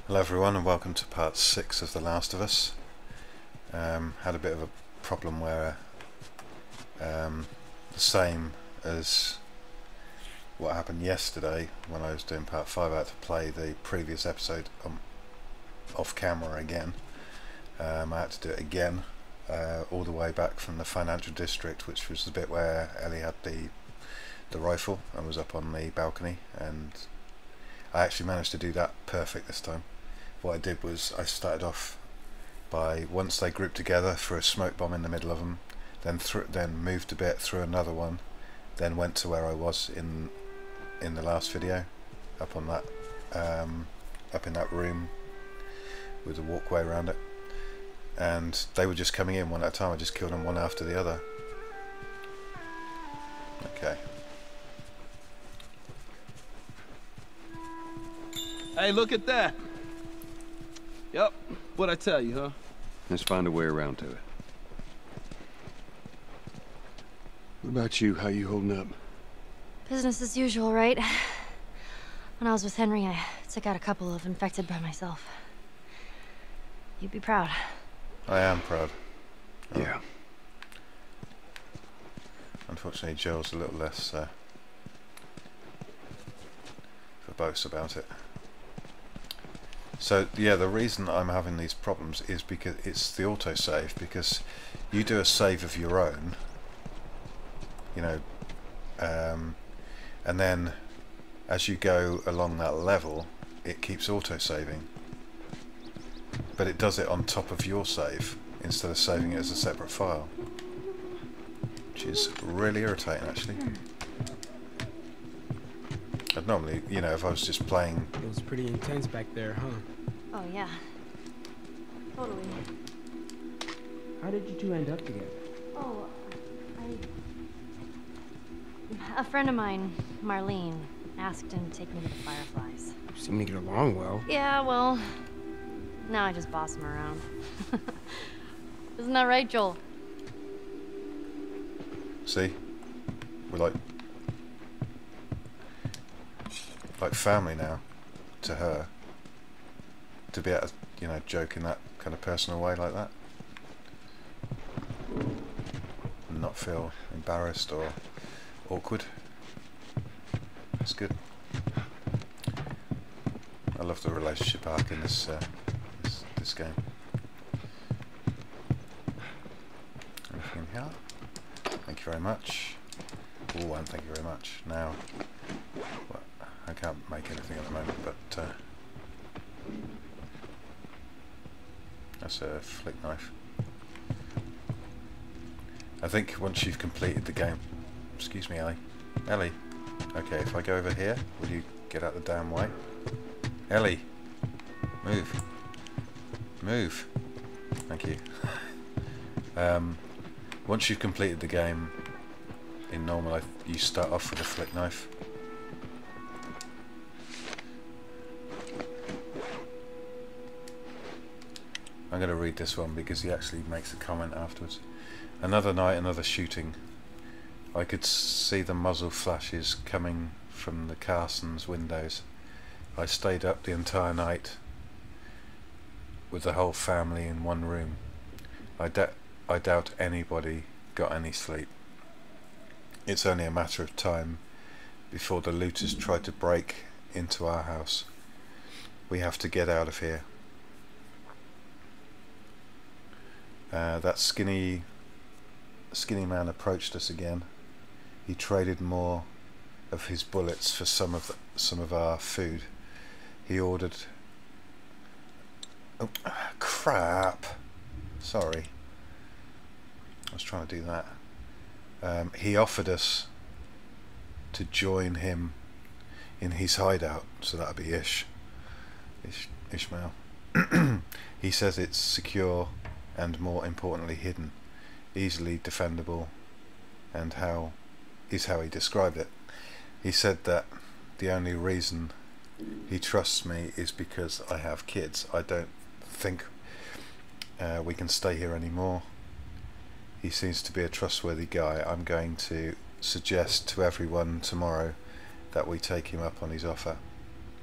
Hello everyone and welcome to part 6 of The Last of Us. Had a bit of a problem where the same as what happened yesterday when I was doing part 5. I had to play the previous episode off camera again. I had to do it again all the way back from the financial district, which was the bit where Ellie had the rifle and was up on the balcony, and I actually managed to do that perfect this time. What I did was I started off by, once they grouped together, threw a smoke bomb in the middle of them, then moved a bit, threw another one, then went to where I was in the last video, up on that up in that room with a walkway around it, and they were just coming in one at a time. I just killed them one after the other. Okay. Hey, look at that. Yep, what'd I tell you, huh? Let's find a way around to it. What about you? How you holding up? Business as usual, right? When I was with Henry, I took out a couple of infected by myself. You'd be proud. I am proud. Yeah. Unfortunately, Joel's a little less verbose about it. So yeah, the reason I'm having these problems is because it's the autosave, because you do a save of your own, you know, and then as you go along that level it keeps autosaving, but it does it on top of your save instead of saving it as a separate file, which is really irritating actually. I'd normally, you know, if I was just playing... It was pretty intense back there, huh? Oh, yeah. Totally. How did you two end up together? Oh, a friend of mine, Marlene, asked him to take me to the Fireflies. You seem to get along well. Yeah, well, now I just boss him around. Isn't that right, Joel? See? We're like family now to her, to be able to, you know, joke in that kind of personal way like that and not feel embarrassed or awkward. It's good. I love the relationship arc in this this game. Anything in here? Thank you very much. Oh, and thank you very much. Now, well, I can't make anything at the moment, but that's a flick knife. I think once you've completed the game... Excuse me, Ellie. Ellie. Okay, if I go over here, will you get out the damn way? Ellie! Move. Move. Thank you. Once you've completed the game in normal life, you start off with a flick knife. I'm going to read this one because he actually makes a comment afterwards. Another night, another shooting. I could see the muzzle flashes coming from the Carson's windows. I stayed up the entire night with the whole family in one room. I doubt anybody got any sleep. It's only a matter of time before the looters try to break into our house. We have to get out of here. That skinny man approached us again. He traded more of his bullets for some of our food. He ordered... Oh, crap! Sorry. I was trying to do that. He offered us to join him in his hideout, so that'd be Ishmael. He says it's secure and, more importantly, hidden, easily defendable, and how he described it. He said that the only reason he trusts me is because I have kids. I don't think we can stay here anymore. He seems to be a trustworthy guy. I'm going to suggest to everyone tomorrow that we take him up on his offer.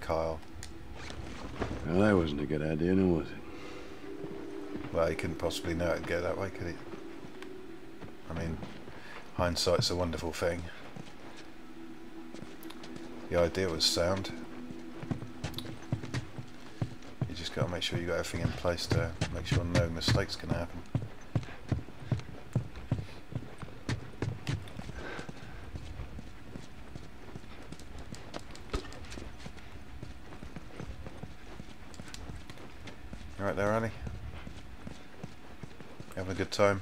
Kyle. Well, that wasn't a good idea, now was it? Well, he couldn't possibly know it'd go that way, could he? I mean, hindsight's a wonderful thing. The idea was sound. You just got to make sure you got everything in place to make sure no mistakes can happen. You right there, Annie? Having a good time?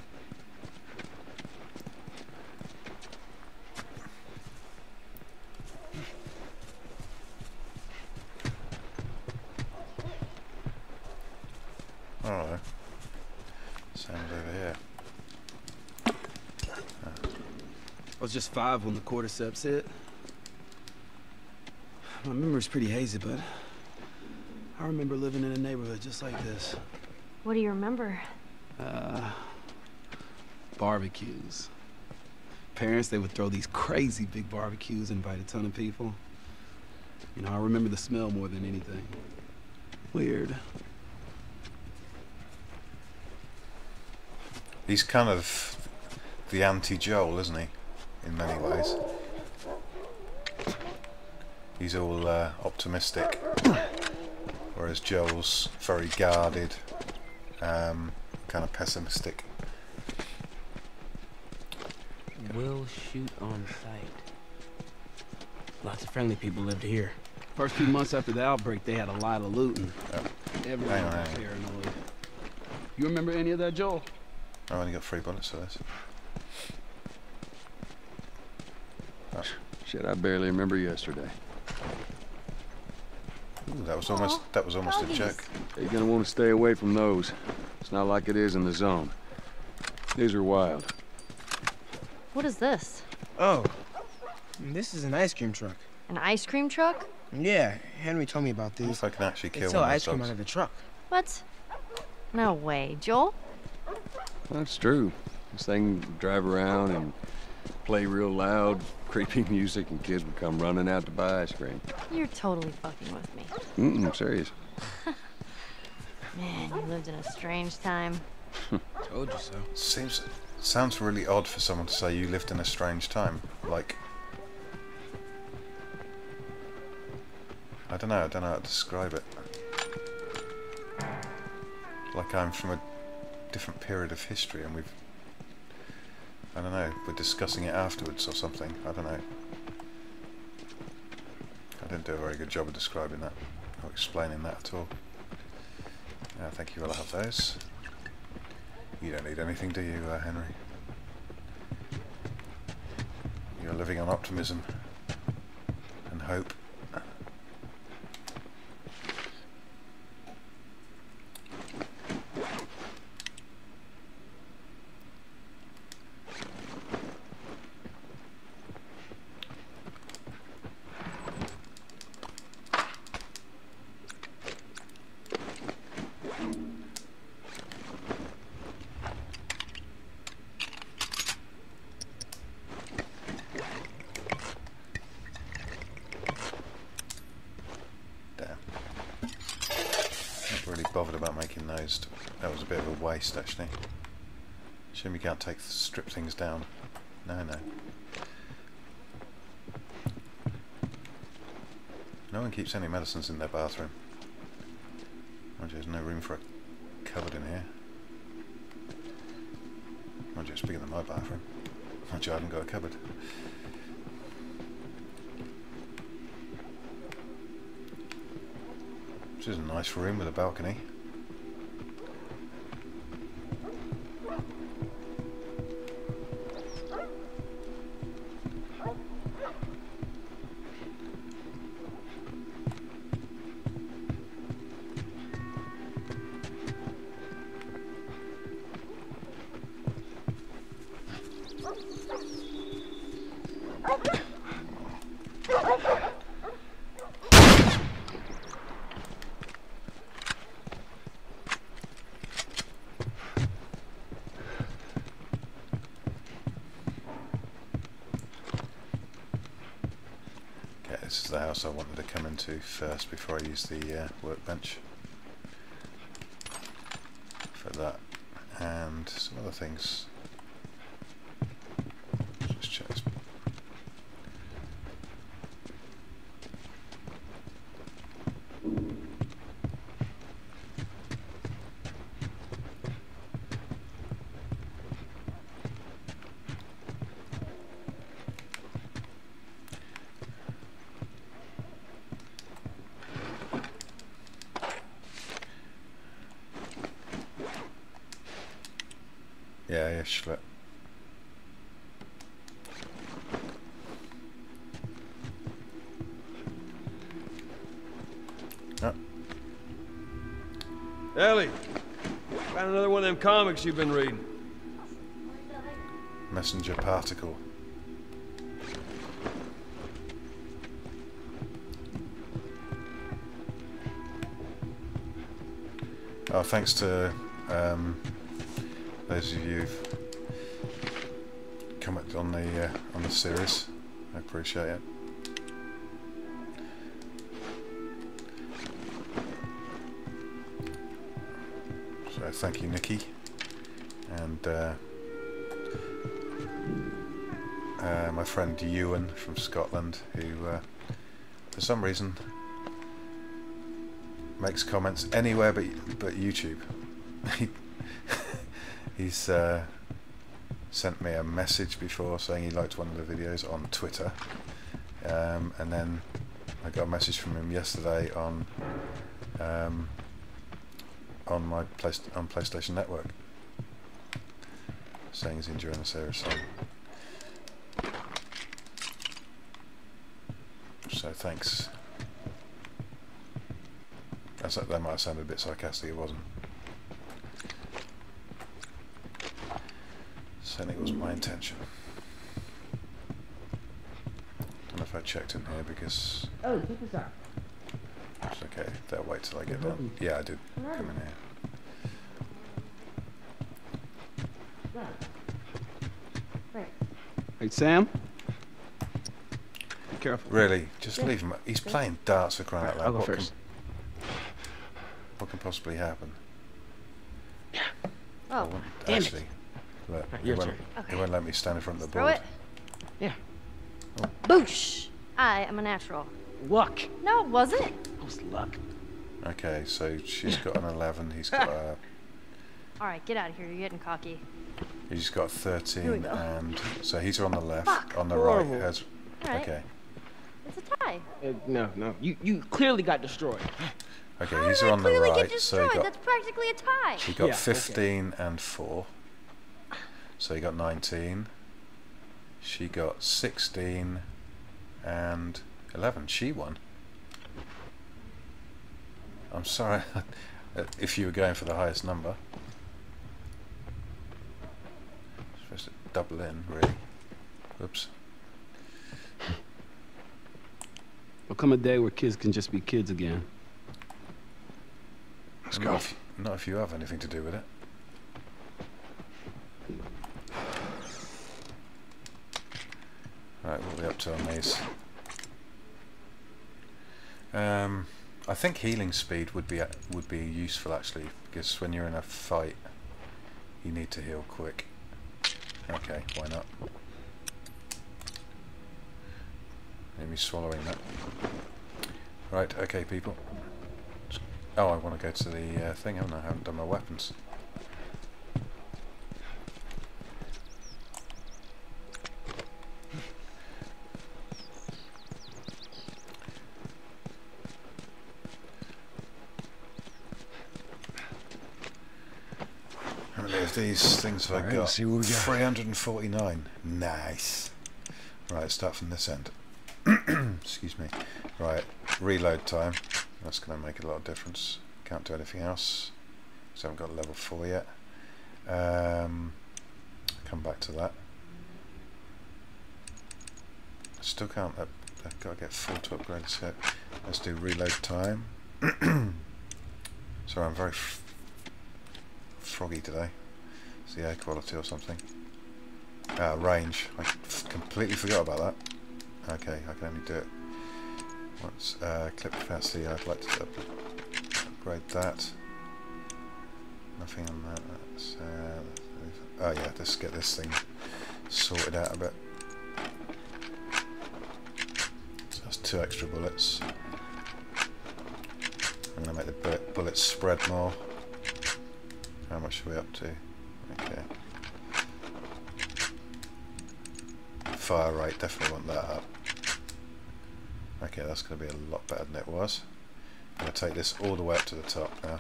Oh, sounds over here. I was just 5 when the cordyceps hit. My memory's pretty hazy, but I remember living in a neighborhood just like this. What do you remember? Barbecues. Parents, they would throw these crazy big barbecues, invite a ton of people. You know, I remember the smell more than anything. Weird. He's kind of the anti-Joel, isn't he? In many ways. He's all optimistic, whereas Joel's very guarded, kind of pessimistic. We'll shoot on sight. Lots of friendly people lived here. First few months after the outbreak, they had a lot of looting. Oh. Everyone was hang on. paranoid. You remember any of that, Joel? I've only got 3 bullets for this. Oh. Shit, I barely remember yesterday. Ooh, that was almost a doggies. joke. You're gonna want to stay away from those. It's not like it is in the zone. These are wild. What is this? Oh, this is an ice cream truck. An ice cream truck? Yeah, Henry told me about What these. if I can actually They kill sell one of ice those cream dogs? out of the truck. What? No way. Joel? That's true. This thing would drive around and play real loud, creepy music, and kids would come running out to buy ice cream. You're totally fucking with me. I'm serious. Man, you lived in a strange time. Told you so. Sounds really odd for someone to say you lived in a strange time. Like, I don't know how to describe it. Like I'm from a different period of history and I don't know, we're discussing it afterwards or something. I don't know. I didn't do a very good job of describing that or explaining that at all. I think you will have those. You don't need anything, do you, Henry? You're living on optimism and hope. Bothered about making those. That was a bit of a waste, actually. Shame you can't strip things down. No. No one keeps any medicines in their bathroom. Mind you, there's no room for a cupboard in here. Mind you, it's bigger than my bathroom. Mind you, I haven't got a cupboard. This is a nice room with a balcony. This is the house I wanted to come into first before I use the workbench. for that, and some other things. Just check this. Yeah, Schlitt. Oh. Ellie, found another one of them comics you've been reading. Messenger particle. Oh, thanks to those of you who've commented on the series. I appreciate it. So thank you, Nikki, and my friend Ewan from Scotland, who for some reason makes comments anywhere but YouTube. He's sent me a message before saying he liked one of the videos on Twitter, and then I got a message from him yesterday on my PlayStation Network saying he's enjoying the series. So thanks. That might have sounded a bit sarcastic. It wasn't. Certainly wasn't my intention. Don't know if I checked in here because... Oh, check this out. It's okay, they'll wait till I get done. Yeah, I did come in here. Hey, Sam? Be careful. Really, just leave him. He's playing darts for crying out loud. I'll go first. What can possibly happen? Oh, damn actually, look, he your won't, turn. Okay. he won't let me stand in front of the throw board. it. Yeah. Boosh! I am a natural. Luck. No, it wasn't. How's luck? Okay, so she's got an 11. He's got a. All right, get out of here. You're getting cocky. He's got Here we 13, go. and so he's on the left. Fuck. On the Horrible. right has. All right. Okay. It's a tie. No. You clearly got destroyed. Okay, How he's did I on the clearly right. get So he destroyed? got That's practically a tie. he got Yeah, 15 and 4. So he got 19. She got 16 and 11. She won. I'm sorry if you were going for the highest number. Supposed to double in, really. Whoops. There'll come a day where kids can just be kids again. Let's go. Not if you have anything to do with it. Right, what are we up to on these? I think healing speed would be useful actually, because when you're in a fight, you need to heal quick. Okay, why not? Maybe swallowing that. Right, okay, people. Oh, I want to go to the thing, haven't I? I haven't done my weapons. How many of these things have I Alright, got? let's see what we got. 349. Nice. Right, start from this end. Excuse me. Right, reload time. That's going to make a lot of difference. Can't do anything else. So I haven't got level 4 yet. Come back to that. Still can't. I've got to get 4 to upgrade. So let's do reload time. Sorry, I'm very froggy today. It's the air quality or something. Range. I completely forgot about that. Okay, I can only do it once. Clip capacity. I'd like to upgrade that. Nothing on that. That's, oh yeah, just get this thing sorted out a bit. So that's 2 extra bullets. I'm going to make the bullets spread more. How much are we up to? Okay. Fire rate, definitely want that up. Okay, that's going to be a lot better than it was. I'm going to take this all the way up to the top now.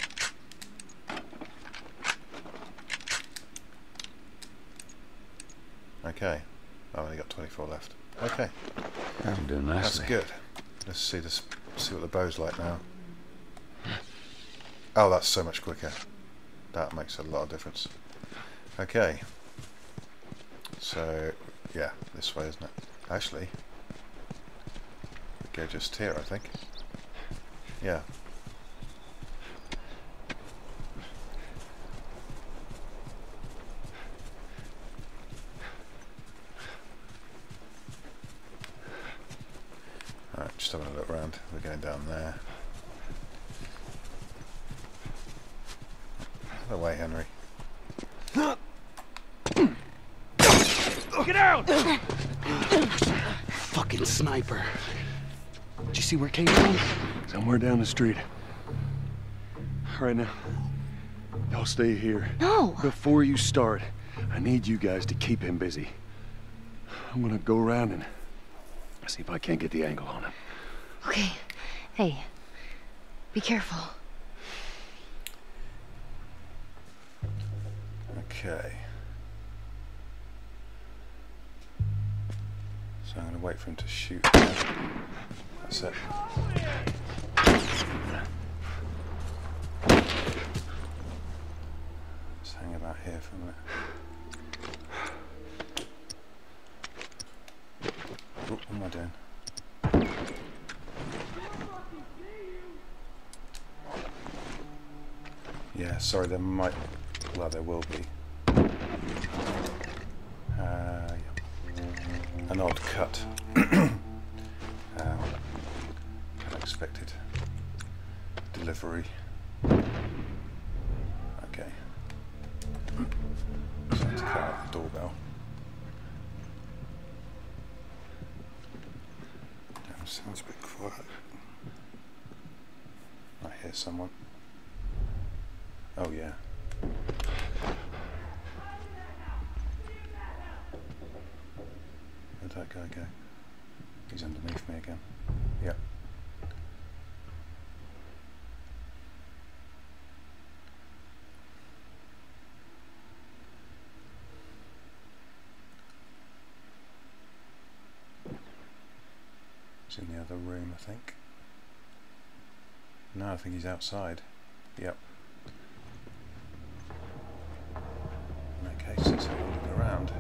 Okay, I've only got 24 left. Okay, I'm doing nicely. that's good. Let's see this. See what the bow's like now. Oh, that's so much quicker. That makes a lot of difference. Okay. So, yeah, this way, isn't it? Actually, we go just here, I think. Yeah. Alright, just having a look around. We're going down there. Out of the way, Henry. Get out! Fucking sniper. Did you see where it came from? Somewhere down the street. All right, now, y'all stay here. No! Before you start, I need you guys to keep him busy. I'm gonna go around and see if I can't get the angle on him. Okay. Hey, be careful. Okay. So I'm going to wait for him to shoot. That's it. Let's hang about here for a minute. Oh, what am I doing? Yeah, sorry, there might... Well, there will be. Yeah. An odd cut. Unexpected delivery. Okay. So I have to cut out the doorbell. Damn, sounds a bit quiet. I hear someone. Oh yeah. Where'd that guy go? He's underneath me again. Yep. He's in the other room, I think. No, I think he's outside. Yep. In that case, he's holding around.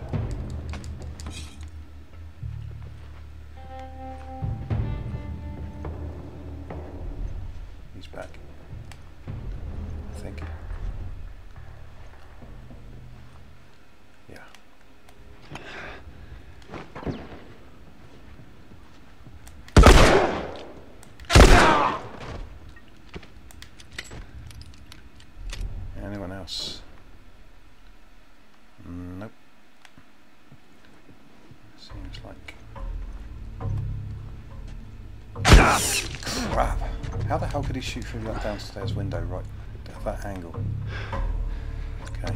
He's back, I think. Yeah. Anyone else? Nope. Seems like... Crap! How the hell could he shoot through that downstairs window right at that angle? Okay.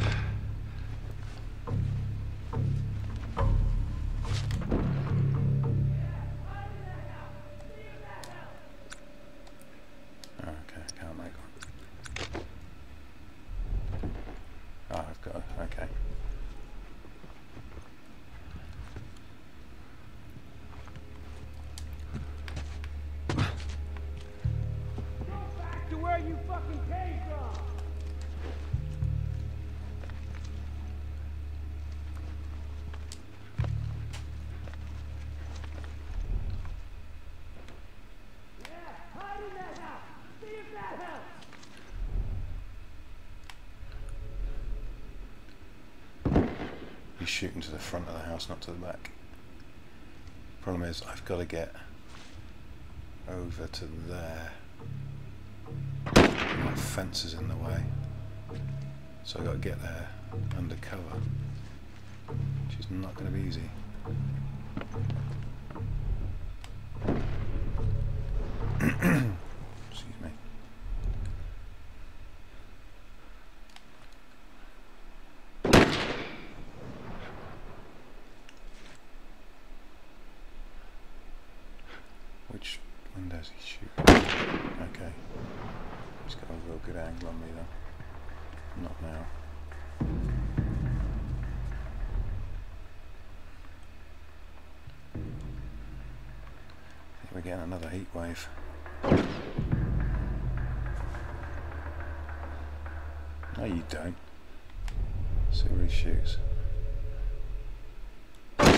Okay, I can't make one. Oh, I've got... okay. To where you fucking came from! Yeah, hide in that house! See if that helps! He's shooting to the front of the house, not to the back. Problem is, I've got to get over to there. My fence is in the way. So I've got to get there undercover, which is not going to be easy. Excuse me. Which windows he shoot? Okay. He's got a real good angle on me then. Not now. We're getting another heat wave. No, you don't. See where he shoots. Oh,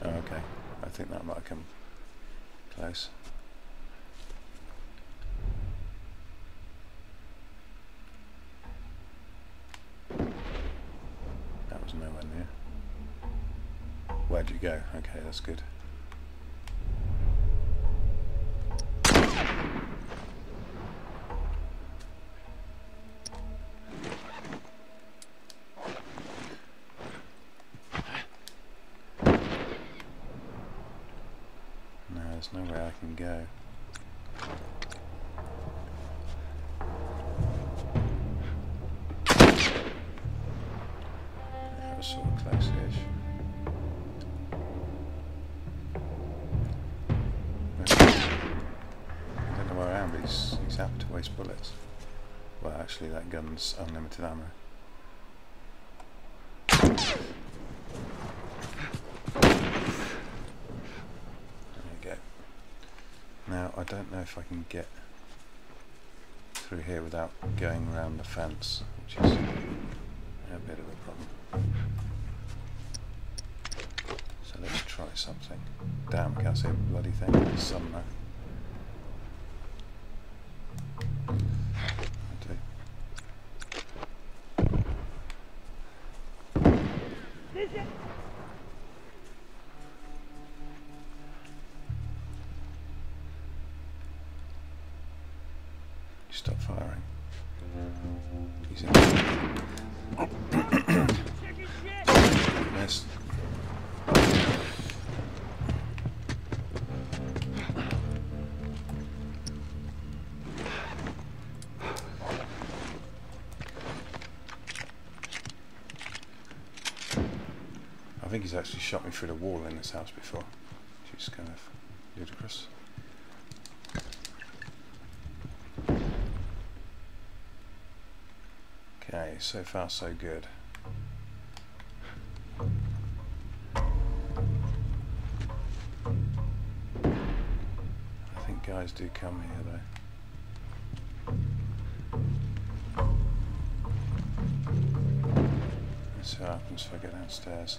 okay. I think that might come close. That was nowhere near. Where'd you go? Okay, that's good. There's nowhere I can go. That was sort of close-ish. I don't know where I am, but he's apt to waste bullets. Well, actually, that gun's unlimited ammo. Now, I don't know if I can get through here without going around the fence, which is a bit of a problem. So let's try something. Damn, I can't see a bloody thing. There's some there. Stop firing. He's in. Missed. I think he's actually shot me through the wall in this house before, which is kind of ludicrous. Okay, so far so good. I think guys do come here though. Let's see what happens if I get downstairs.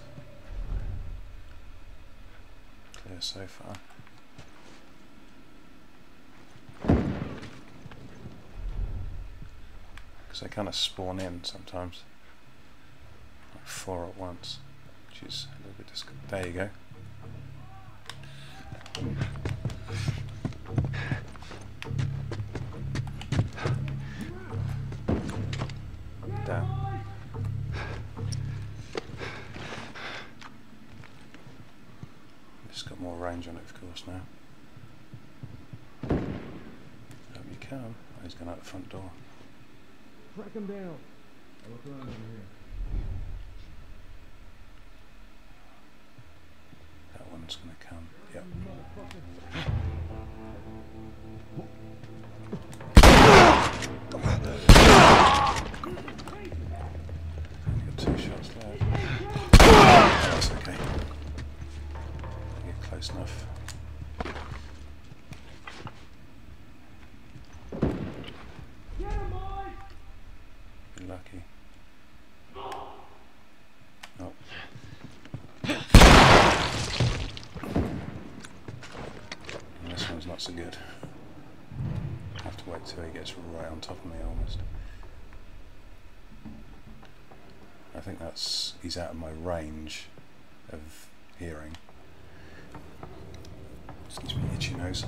Clear so far. They kind of spawn in sometimes, like 4 at once, which is a little bit disco. There you go. Damn. It's got more range on it, of course, now. Hope you can. Oh, he's gone out the front door. Track him down. I'll look around over here. That one's going to come. Yep. Only got 2 shots left. That's okay. I get close enough. Lucky. Oh. And this one's not so good. I have to wait till he gets right on top of me almost. I think he's out of my range of hearing. Excuse me, itchy nose.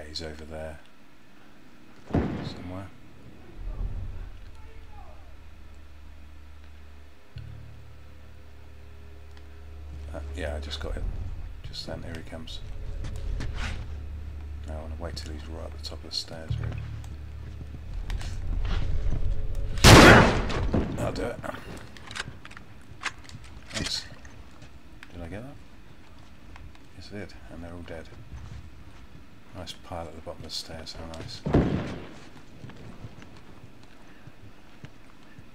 he's over there somewhere. Yeah, I just got it. Just then, here he comes. Now I want to wait till he's right at the top of the stairs, really. I'll do it. Thanks. Did I get that? Yes, I did. And they're all dead. Nice pile at the bottom of the stairs, how nice.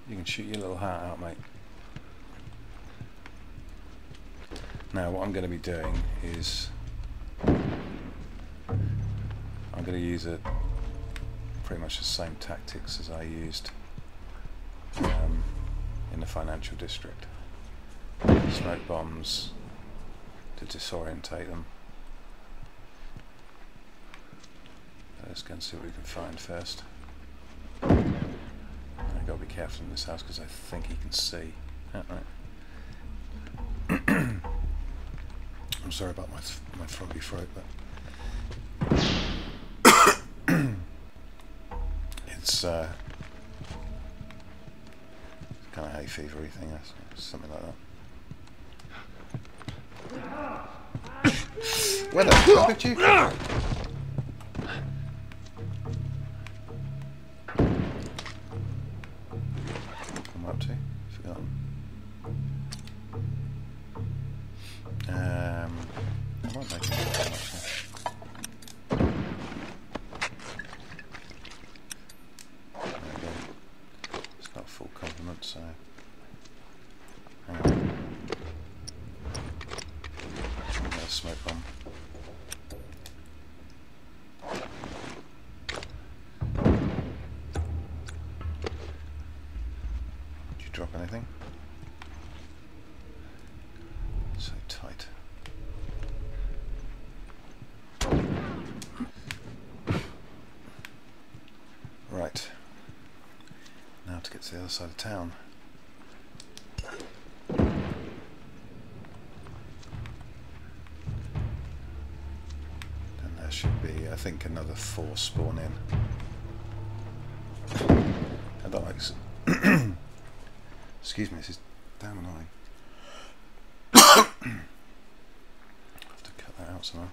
You can shoot your little heart out, mate. Now what I'm going to be doing is I'm going to use pretty much the same tactics as I used in the financial district. Smoke bombs to disorientate them. Let's go and see what we can find first. I've got to be careful in this house because I think he can see. Oh, right. I'm sorry about my froggy throat, but it's kind of hay fevery thing, something like that. Where the fuck did you come? I'm up to? Forgotten. I might make it actually. There we go. It's not a full complement, so hang on. Another smoke bomb. Did you drop anything? So tight. Right. Now to get to the other side of town. Then there should be, I think, another 4 spawn in. I don't like this. Excuse me, this is damn annoying. I have to cut that out somehow.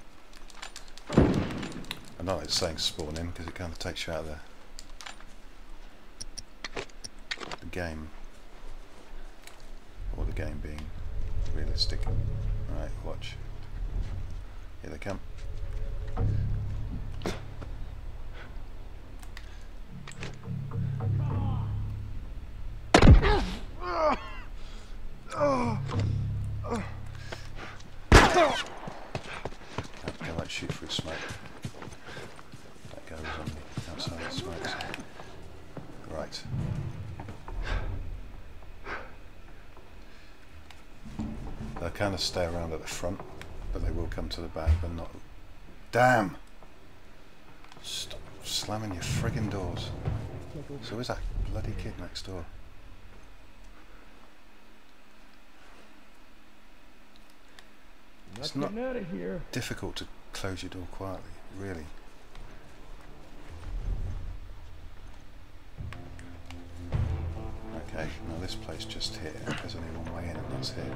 I don't like saying spawn in because it kind of takes you out of the game, or the game being realistic. Right, watch. Here they come. They might shoot through smoke. That goes on the outside of the smoke. So. Right. They'll kind of stay around at the front, but they will come to the back, but not... Damn! Stop slamming your friggin' doors. So is that bloody kid next door? It's not difficult to close your door quietly, really. Okay, now this place just here, there's only one way in and that's here.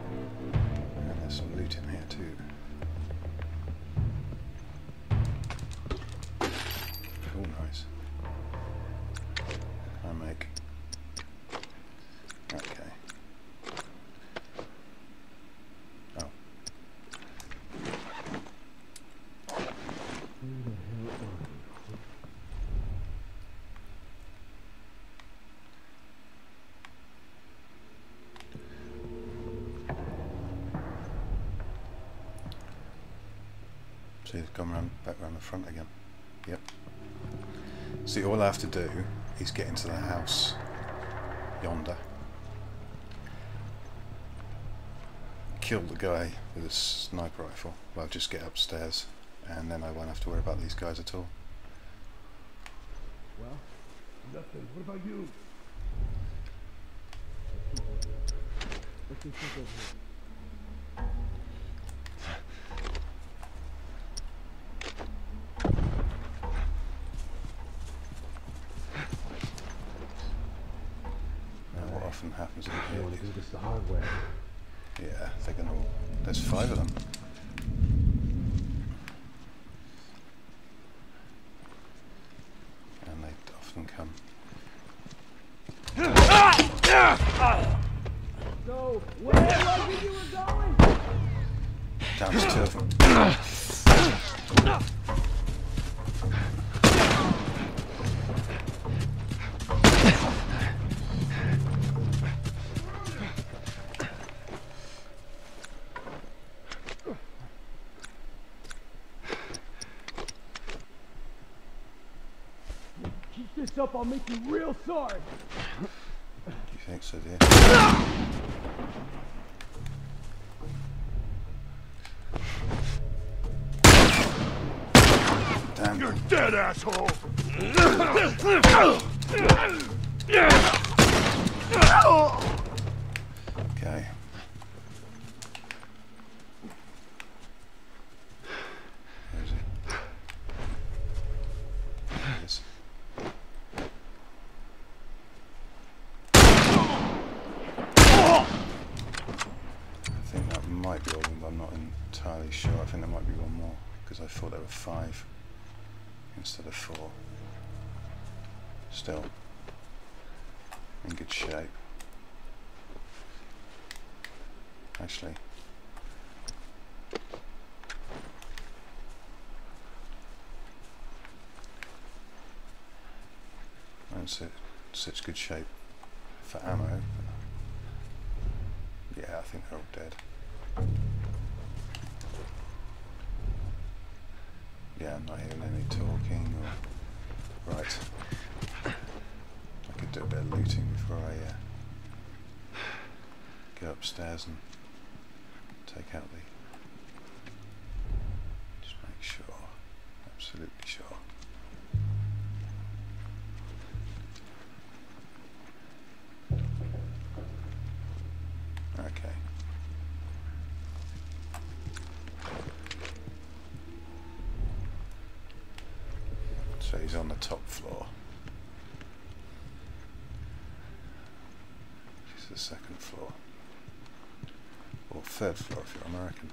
And there's some loot in here too. Oh, nice. I make... Okay. Oh. See, it's gone back round the front again. Yep. See, all I have to do is get into the house yonder, kill the guy with a sniper rifle. Well, just get upstairs, and then I won't have to worry about these guys at all. Well, nothing. What about you? What's this over here? Something happens in here. want to do this the hard way. Yeah, they're gonna all... There's 5 of them. And they often come... So, where was it you were going? Down to 2 of them. Keep this up, I'll make you real sorry. You think so, dear? Damn. You're dead, asshole! Okay. Where is he? There he is. I think that might be all of them, but I'm not entirely sure. I think there might be one more, because I thought there were 5 instead of 4. Still in good shape. Actually, I'm in such good shape for ammo. Yeah, I think they're all dead. Yeah, I'm not hearing any talking or... Right. I could do a bit of looting before I go upstairs and take out the... Just make sure. Absolutely sure. Okay. So he's on the top floor. This is the second floor. Or third floor if you're American.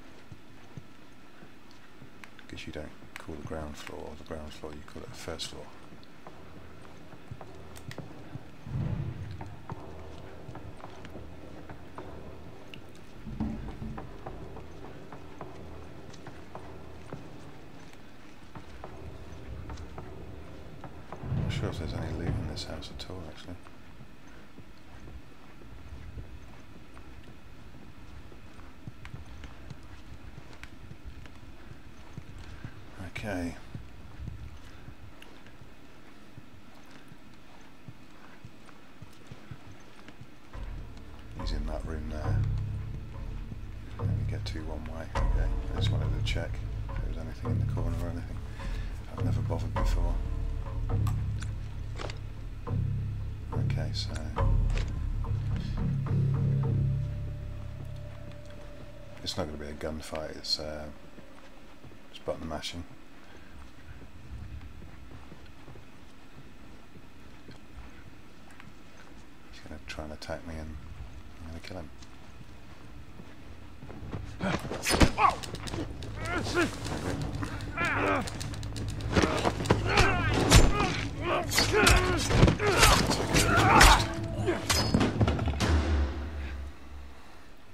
Because you don't call the ground floor or the ground floor, you call it the first floor. I'm not sure if there's any loot in this house at all, actually. Okay. He's in that room there. Let me get to one way. Okay. I just wanted to check if there was anything in the corner or anything. I've never bothered before. Okay, so it's not going to be a gunfight. It's button mashing. He's going to try and attack me, and I'm going to kill him.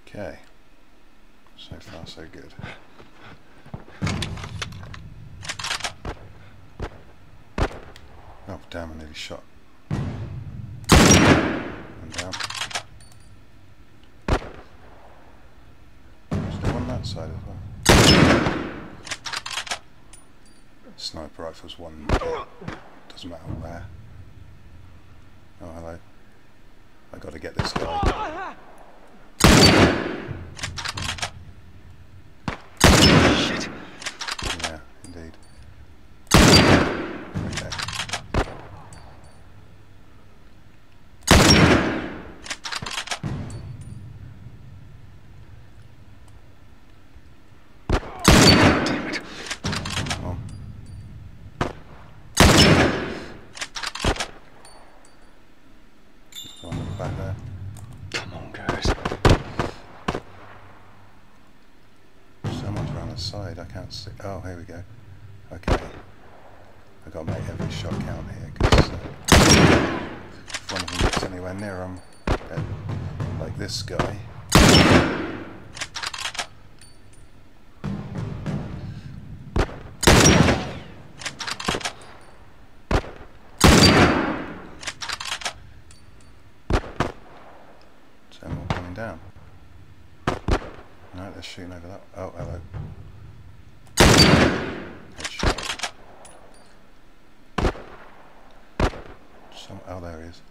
Okay, so far so good. Oh damn, I nearly shot. And down. There's no one on that side as well. Sniper rifle's one, doesn't matter where. Oh hello. I gotta get this guy. Shit. Yeah, indeed. Okay. Damn it. Come on. One back there. outside? I can't see. Oh, here we go. Okay. I've got to make every shot count here, because if one of them gets anywhere near them, like this guy. So more coming down. Alright, they're shooting over that. Oh, hello. Headshot. Oh, there he is.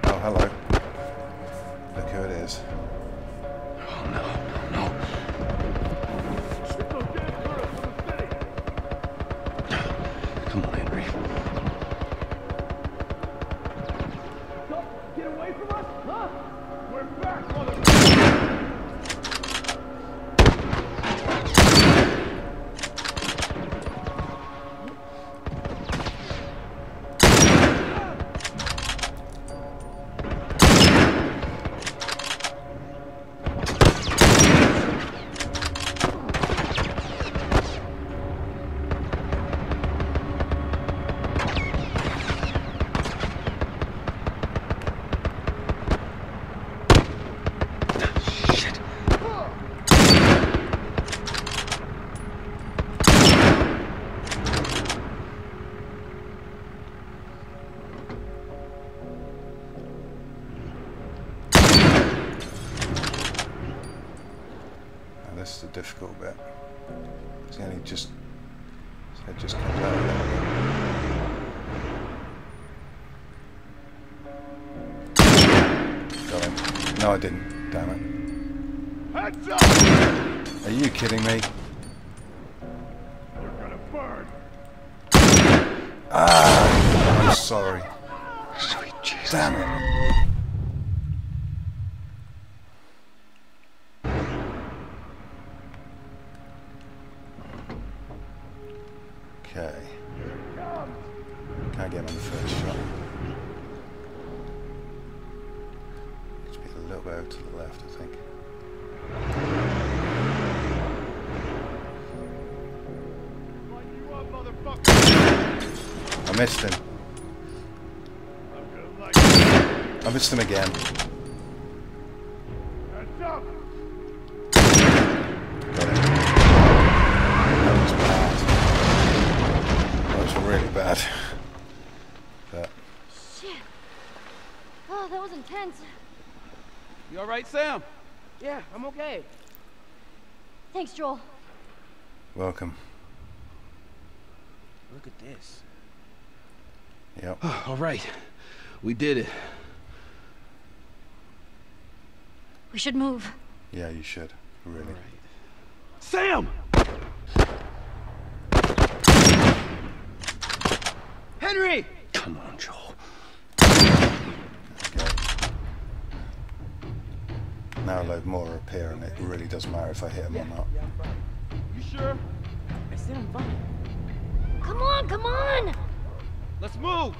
Oh, hello. Look who it is. Oh, no, no, no. Come on, Henry. Get away from us, huh? We're back, mother. This is the difficult bit. See, and he just comes out of there. Got him. No, I didn't. Damn it. Heads up! Are you kidding me? You're gonna burn. Ah! I'm sorry. Sweet Jesus. Damn it. Okay. Can't get him on the first shot. Needs to be a little bit over to the left, I think. Light you up, motherfucker. I missed him. I'm gonna light you up. I missed him again. Heads up! Got him. That was bad. That was really bad. But Shit. Oh, that was intense. You all right, Sam? Yeah, I'm okay. Thanks, Joel. welcome. Look at this. Yep. All right. We did it. We should move. Yeah, you should. Really. Sam! Henry! Come on, Joel. Okay. Now a load more appear, and it really doesn't matter if I hit them or not. You sure? I said I'm fine. Come on, come on! Let's move!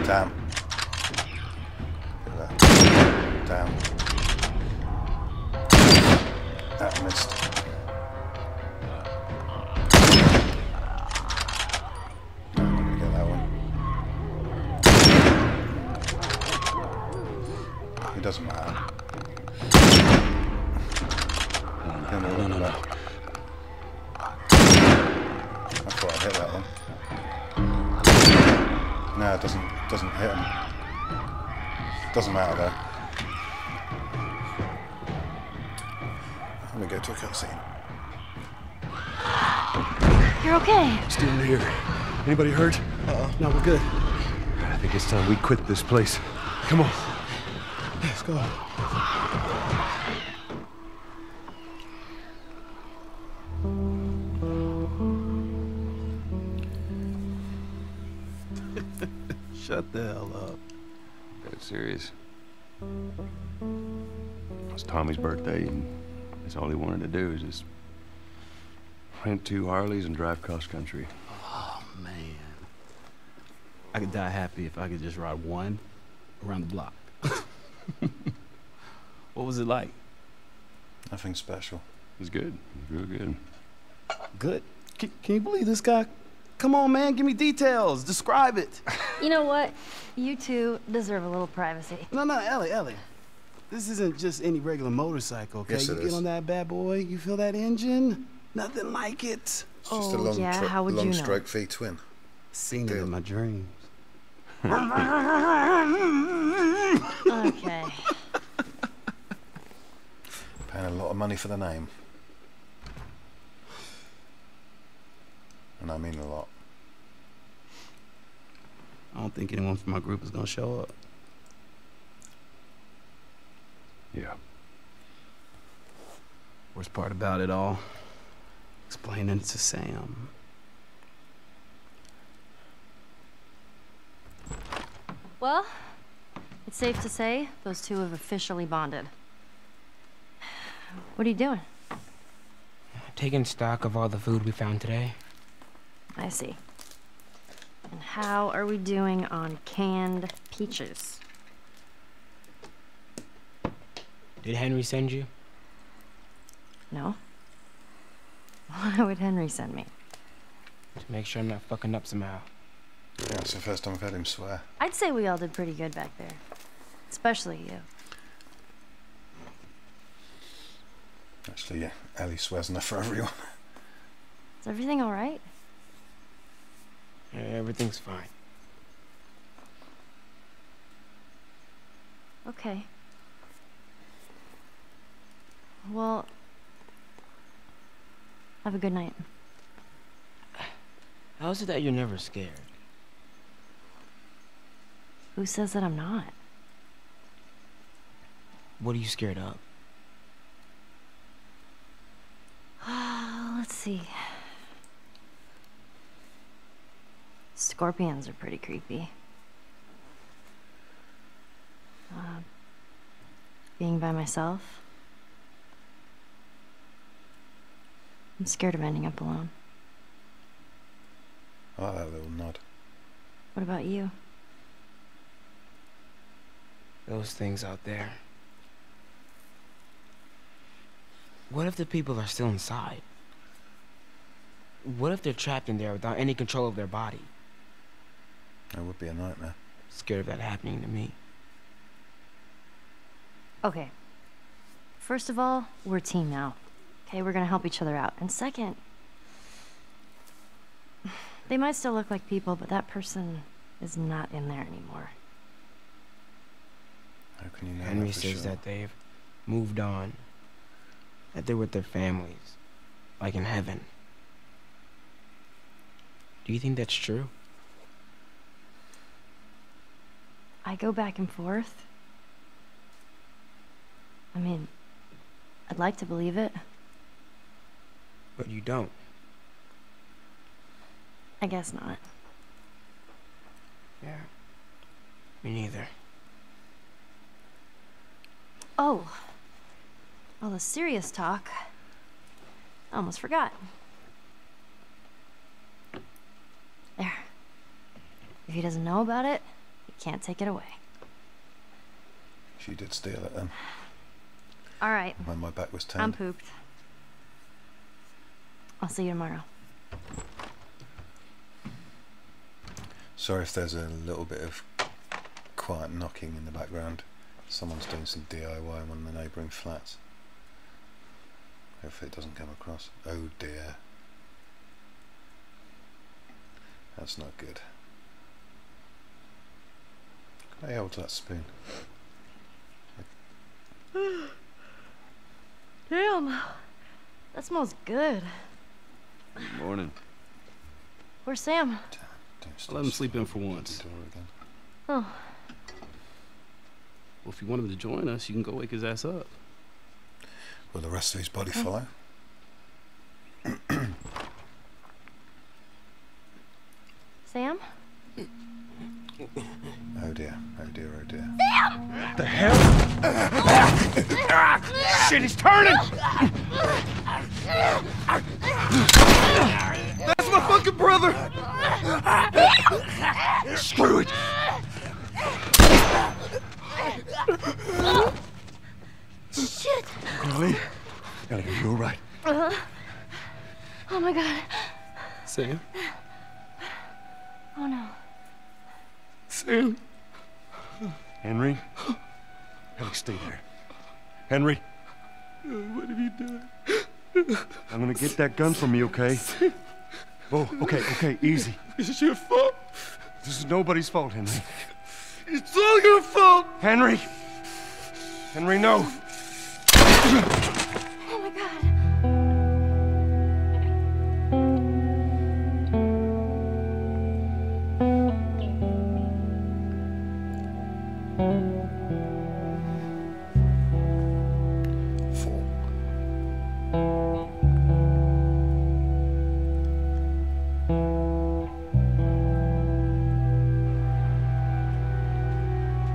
Damn. Look at that. Damn. That missed. No, I'm not gonna get that one. It doesn't matter. No. I thought I hit that one. No, it doesn't hit him. Doesn't matter though. Let me go to a cutscene. You're okay. Still here. Anybody hurt? No, we're good. I think it's time we quit this place. Come on. Let's go. Shut the hell up. Dead serious. It's Tommy's birthday, and that's all he wanted to do is just rent 2 Harleys and drive cross country. Oh, man. I could die happy if I could just ride one around the block. What was it like? Nothing special. It was good. It was real good. Good? Can you believe this guy? Come on, man, give me details. Describe it. You know what? You two deserve a little privacy. No, Ellie. This isn't just any regular motorcycle, okay? Yes, you it get is. on that bad boy, you feel that engine? Nothing like it. It's just a long, yeah, how would you long know? stroke V-twin. Seen it in my dreams. Okay. Paying a lot of money for the name. And I mean a lot. I don't think anyone from my group is gonna show up. Yeah. Worst part about it all, explaining it to Sam. Well, it's safe to say those two have officially bonded. What are you doing? Taking stock of all the food we found today. I see. And how are we doing on canned peaches? Did Henry send you? No? Why would Henry send me? To make sure I'm not fucking up somehow. Yeah, it's the first time I've had him swear. I'd say we all did pretty good back there. Especially you. Actually, yeah, Ellie swears enough for everyone. Is everything all right? Yeah, everything's fine. Okay. Well, have a good night. How is it that you're never scared? Who says that I'm not? What are you scared of? Let's see. Scorpions are pretty creepy. Being by myself. I'm scared of ending up alone. I like that little nod. What about you? Those things out there. What if the people are still inside? What if they're trapped in there without any control of their body? That would be a nightmare. Scared of that happening to me. Okay. First of all, we're a team now. Okay, we're gonna help each other out. And second, they might still look like people, but that person is not in there anymore. How can you know Henry that for says sure? that they've moved on. That they're with their families. Like in heaven. Do you think that's true? I go back and forth. I mean, I'd like to believe it. But you don't. I guess not. Yeah. Me neither. Oh. All the serious talk. I almost forgot. There. If he doesn't know about it, he can't take it away. She did steal it then, All right. when my back was I'm turned. pooped. I'll see you tomorrow. Sorry if there's a little bit of quiet knocking in the background. Someone's doing some DIY in one of the neighbouring flats. Hopefully it doesn't come across. Oh dear. That's not good. Can I hold that spoon? Damn. That smells good. Good morning. Where's Sam? I'll let him sleep in for once. Door again. Oh, Well, if you want him to join us, you can go wake his ass up. Will the rest of his body follow? Sam? Oh dear, oh dear, oh dear. The hell? Shit, he's turning! brother! Screw it! Shit! Ellie? Ellie, are you all right? Oh my god. Sam? Oh no. Sam? Henry? Ellie, stay there. Henry? What have you done? I'm gonna get that gun from you, okay? Oh, okay, easy. This is your fault. This is nobody's fault, Henry. It's all your fault. Henry! Henry, no! Oh my god.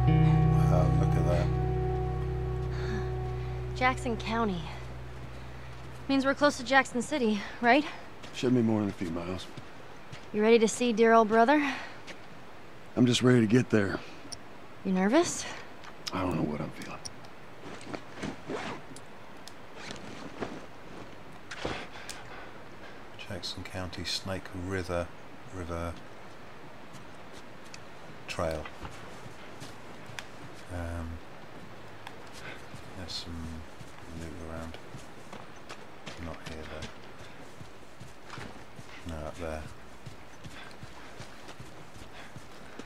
Wow, look at that. Jackson County. Means we're close to Jackson City, right? Should be more than a few miles. You ready to see dear old brother? I'm just ready to get there. You nervous? I don't know what I'm feeling. Jackson County Snake River Trail. There's some loot around. Not here though. No, up there.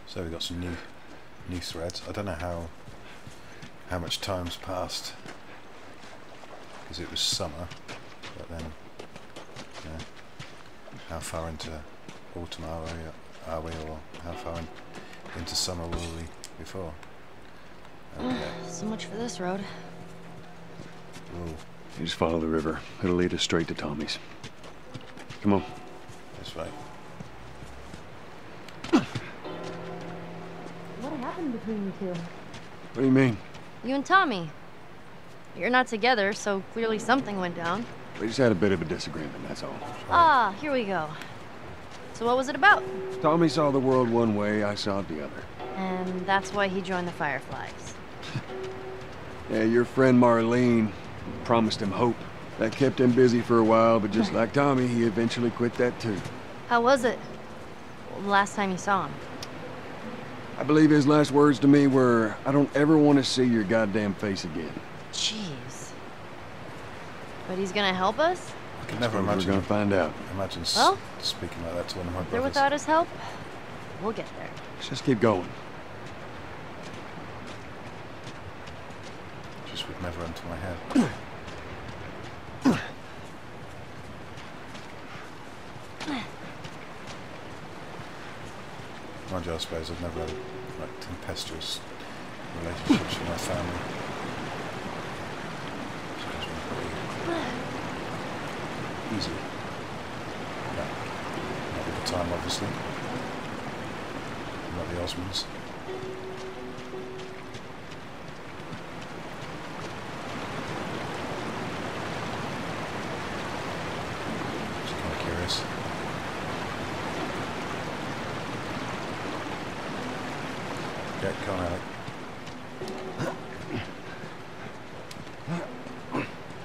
So we've got some new threads. I don't know how much time's passed because it was summer, but then how far into autumn are we, or how far into summer were we before? Okay. So much for this road. Ooh, You just follow the river. It'll lead us straight to Tommy's. Come on. that's right. What happened between you two? What do you mean? You and Tommy. You're not together, so clearly something went down. We just had a bit of a disagreement, that's all. Ah, here we go. So what was it about? Tommy saw the world one way, I saw it the other. And that's why he joined the Fireflies. Yeah, your friend Marlene promised him hope. That kept him busy for a while, but just like Tommy, he eventually quit that too. How was it? Well, the last time you saw him? I believe his last words to me were, I don't ever want to see your goddamn face again. Jeez. But he's gonna help us? I could never We're imagine. gonna find out. Imagine Well, speaking like that to one of my There brothers. without his help? We'll get there. Let's just keep going. Just would never enter my head. Mind you, I suppose I've never had like tempestuous relationships with my family. So it's been pretty easy. Yeah. Not at the time, obviously. Not the Osmonds. Just kind of curious. Okay, come on, Alec.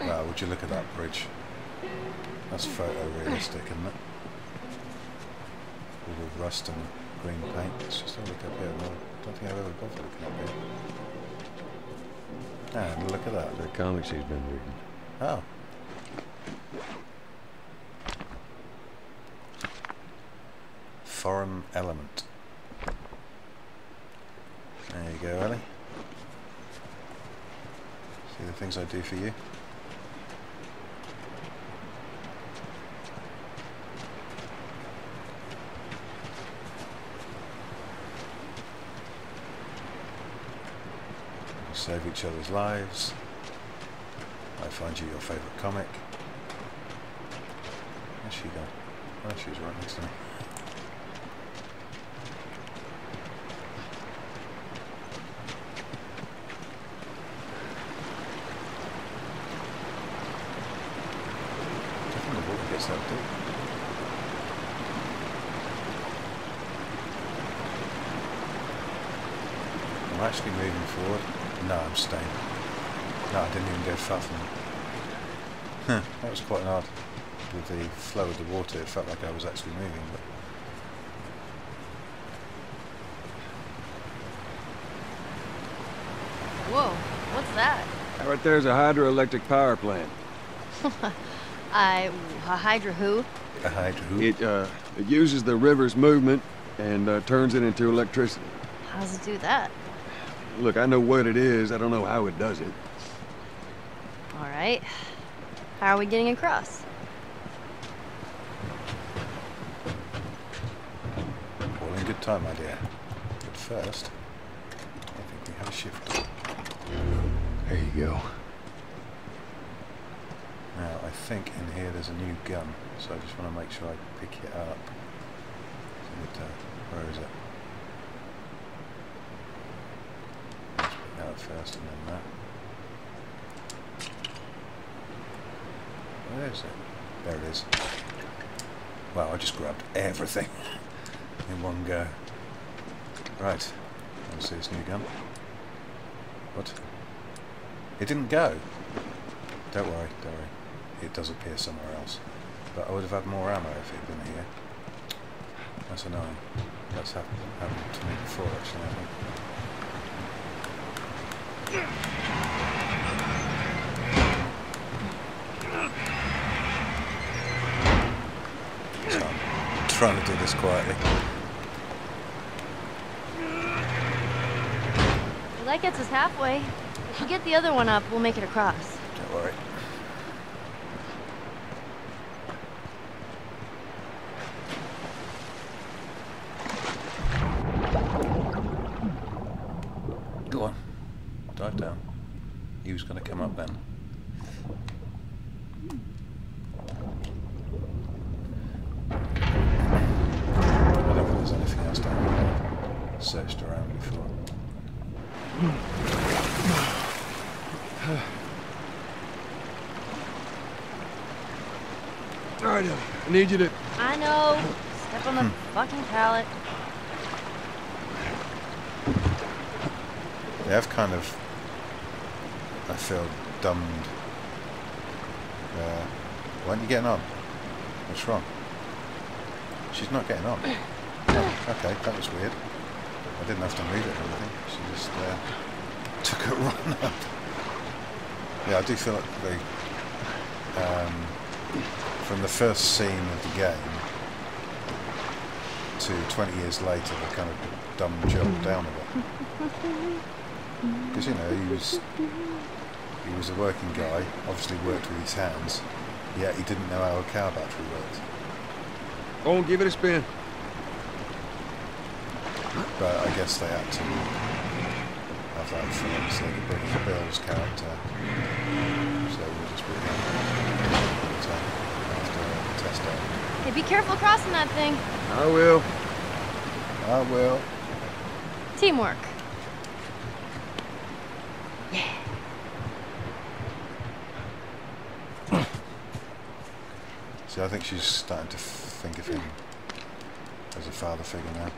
Wow, would you look at that bridge? That's photorealistic, isn't it? All the rust and green paint. Let's just have a look up here. No, I don't think I've ever bothered looking up here. And look at that. The comics he's been reading. Oh. Foreign element. There you go, Ellie. See the things I do for you? We save each other's lives. I find you your favourite comic. Where's she gone? Oh, she's right next to me. I think the water gets that deep. I'm actually moving forward. No, I'm staying. No, I didn't even go far from them. That was quite odd. With the flow of the water, it felt like I was actually moving, but... Whoa, what's that? Right there's a hydroelectric power plant. A Hydra who? A hydra who? It uses the river's movement and turns it into electricity. How does it do that? Look, I know what it is. I don't know how it does it. All right. How are we getting across? All in good time, my dear. But first, I think we have a shift. There you go. Now, I think in here there's a new gun, so I just want to make sure I pick it up. Where is it? Let's pick that up first and then that. Where is it? There it is. Wow, I just grabbed everything in one go. Right, let's see this new gun. What? It didn't go. Don't worry, don't worry. It does appear somewhere else. But I would have had more ammo if it had been here. That's annoying. That's happened to me before, actually, I think. So I'm trying to do this quietly. Well, that gets us halfway. If we get the other one up, we'll make it across. Don't worry. Go on. Dive down. He was going to come up then. I don't think there's anything else down there. I've searched around before. All right, I need you to... I know. Step on the fucking pallet. They have kind of, I feel, dumbed. Why aren't you getting on? What's wrong? She's not getting on. Oh, okay, that was weird. I didn't have to move it or anything. She just took a run up. Yeah, I do feel like from the first scene of the game to 20 years later, they kind of dumbed Joel down a bit. Because, you know, he was a working guy, obviously worked with his hands, yet he didn't know how a car battery worked. Go on, give it a spin. But I guess they had to have that film so they could bring in Bill's character. So we'll just bring him after the test out. Hey, be careful crossing that thing. I will. I will. Teamwork. Yeah. See, I think she's starting to think of him as a father figure now.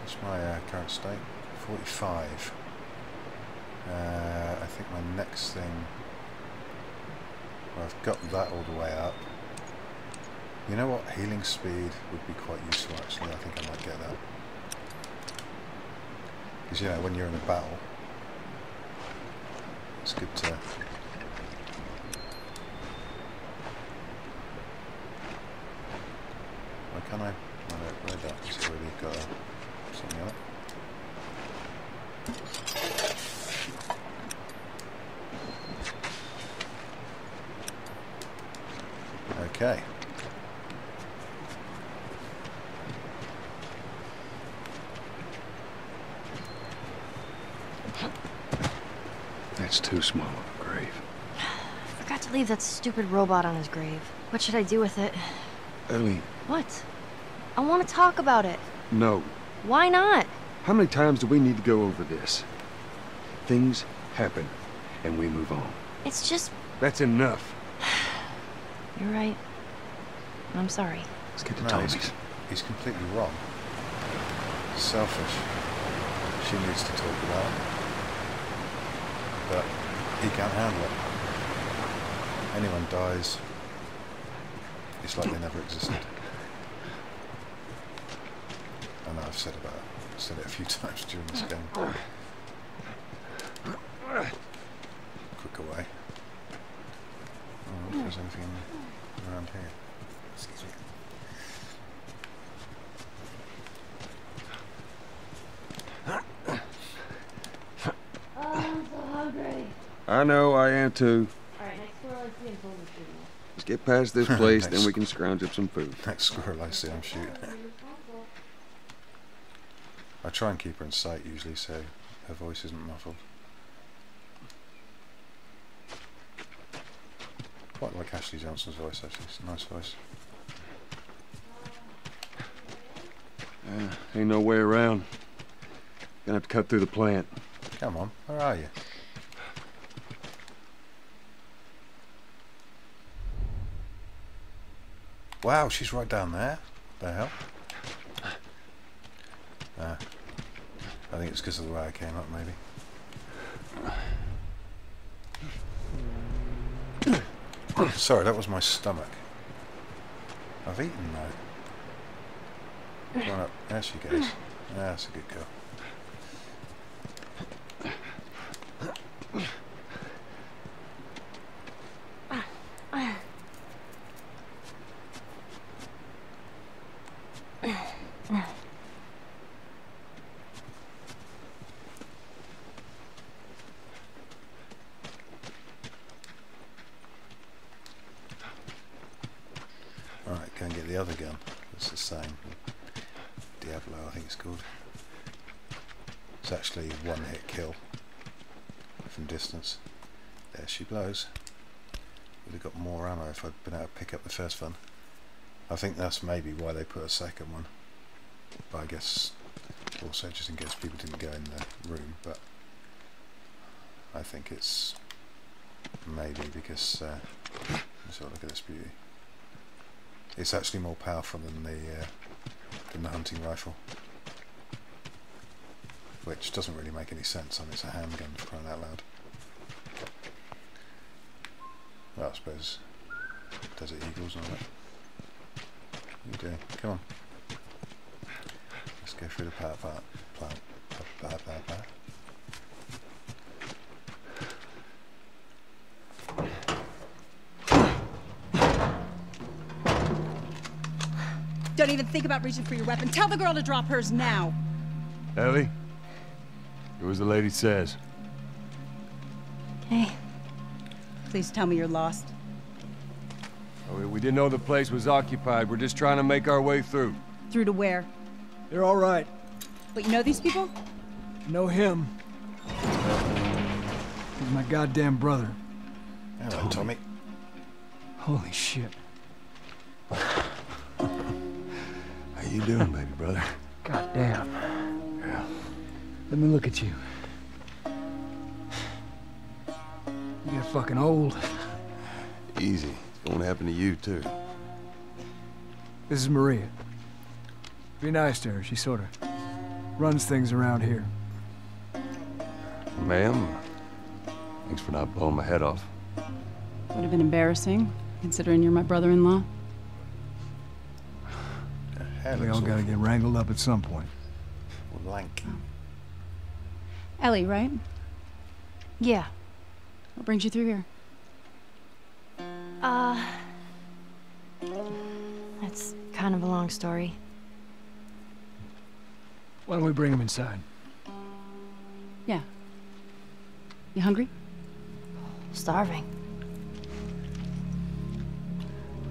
What's my current state? 45. I think my next thing... Well, I've got that all the way up. You know what? Healing speed would be quite useful, actually. I think I might get that. Because, you know, when you're in a battle, it's good to... Why can't I? No, where'd that? It's already got something on it. Okay. That's too small of a grave. I forgot to leave that stupid robot on his grave. What should I do with it? Ellie. What? I want to talk about it. No. Why not? How many times do we need to go over this? Things happen, and we move on. It's just... That's enough. You're right. I'm sorry. Let's get to No, Toby's. he's completely wrong. Selfish. she needs to talk about, but he can't handle it. Anyone dies, it's like they never existed. I know I've said it a few times during this game. Quick away. I don't know if there's anything around here. Excuse me. Oh, I'm so hungry. I know, I am too. Alright, next squirrel I see, I'm pulling the shooting. Let's get past this place, then we can scrounge up some food. Next squirrel I see, I'm shooting. I try and keep her in sight usually, so her voice isn't muffled. Quite like Ashley Johnson's voice, actually. It's a nice voice. Ain't no way around. Gonna have to cut through the plant. Come on, where are you? Wow, she's right down there. The hell? I think it's because of the way I came up, maybe. Sorry, that was my stomach. I've eaten now. Come on up. There she goes. That's a good girl. Alright, go and get the other gun. It's the same. Diablo, I think it's called. It's actually one-hit kill from distance. There she blows. Would have got more ammo if I'd been able to pick up the first one. I think that's maybe why they put a second one. But I guess also just in case people didn't go in the room. But I think it's maybe because let's have a look at this beauty. It's actually more powerful than the hunting rifle, which doesn't really make any sense. I mean, it's a handgun, for crying out loud. Well, I suppose Desert Eagles and all that. What are you doing? Come on. Let's go through the power plant. Don't even think about reaching for your weapon. Tell the girl to drop hers now. Ellie? Do as the lady says. Okay. Please tell me you're lost. Oh, we didn't know the place was occupied. We're just trying to make our way through. Through to where? They're all right. But you know these people? Know him. He's my goddamn brother. Hello, Tommy. Holy shit. How you doing, baby brother? Goddamn. Yeah. Let me look at you. You get fucking old. Easy. It's going to happen to you, too. This is Maria. Be nice to her. She sort of runs things around here. Ma'am, thanks for not blowing my head off. Would have been embarrassing, considering you're my brother-in-law. We all gotta get wrangled up at some point. Lanky. Ellie, right? Yeah. What brings you through here? It's kind of a long story. Why don't we bring him inside? Yeah. You hungry? Starving.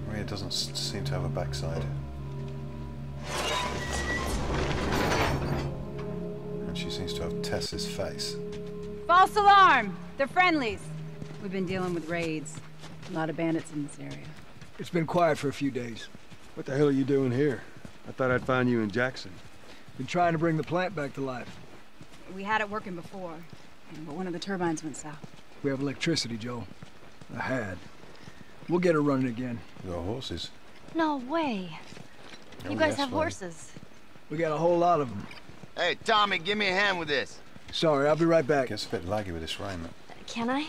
Maria doesn't seem to have a backside. And she seems to have Tess's face. False alarm! They're friendlies. We've been dealing with raids. A lot of bandits in this area. It's been quiet for a few days. What the hell are you doing here? I thought I'd find you in Jackson. Been trying to bring the plant back to life. We had it working before, but one of the turbines went south. We have electricity, Joel. I had. We'll get her running again. You got horses. No way. Oh, You guys yes, have well, horses. We got a whole lot of them. Hey, Tommy, give me a hand with this. Sorry, I'll be right back. Gets a bit laggy with this rain. Can I?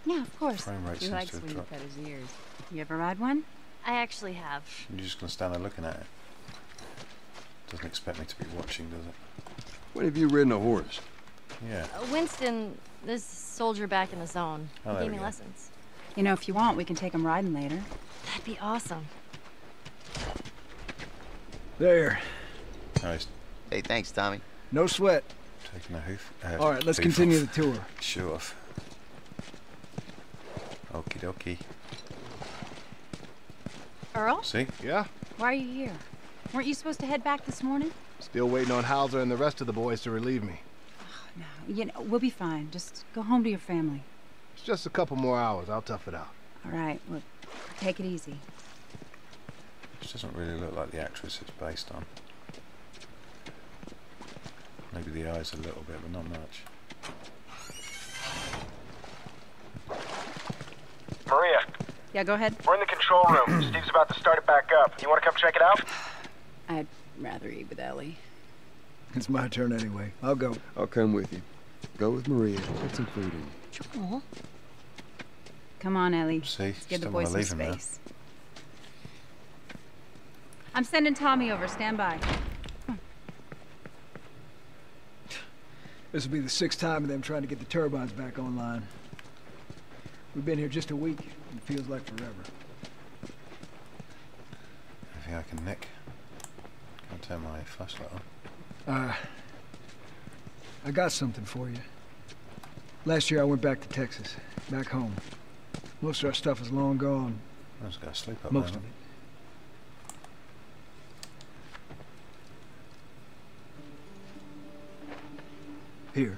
Yeah, of course. Frame rate He seems likes to have when you dropped. cut his ears. You ever ride one? I actually have. You're just gonna stand there looking at it. Doesn't expect me to be watching, does it? When have you ridden a horse? Yeah. Winston, this soldier back in the zone, Oh, he there gave we me go. lessons. You know, if you want, we can take him riding later. That'd be awesome. There. Nice. Hey, thanks, Tommy. No sweat. Taking a hoof. All right, let's hoof continue off. the tour. Shoe off. Okie dokie. Earl? See? Yeah? Why are you here? Weren't you supposed to head back this morning? Still waiting on Hauser and the rest of the boys to relieve me. No, you know, we'll be fine. Just go home to your family. It's just a couple more hours. I'll tough it out. All right, look, take it easy. This doesn't really look like the actress it's based on. Maybe the eyes a little bit, but not much. Maria, Yeah, go ahead. we're in the control room. Steve's about to start it back up. You want to come check it out? I'd rather eat with Ellie. It's my turn anyway. I'll go. I'll come with you. Go with Maria. Put some food in. Joel? Come on, Ellie. See? Let's give the Still wanna boys some leave him now. space. I'm sending Tommy over. Stand by. This will be the 6th time of them trying to get the turbines back online. We've been here just a week. It feels like forever. Anything I can nick? Can't turn my flashlight on. I got something for you. Last year I went back to Texas, back home. Most of our stuff is long gone. I was going to sleep up Most there. of it. Here.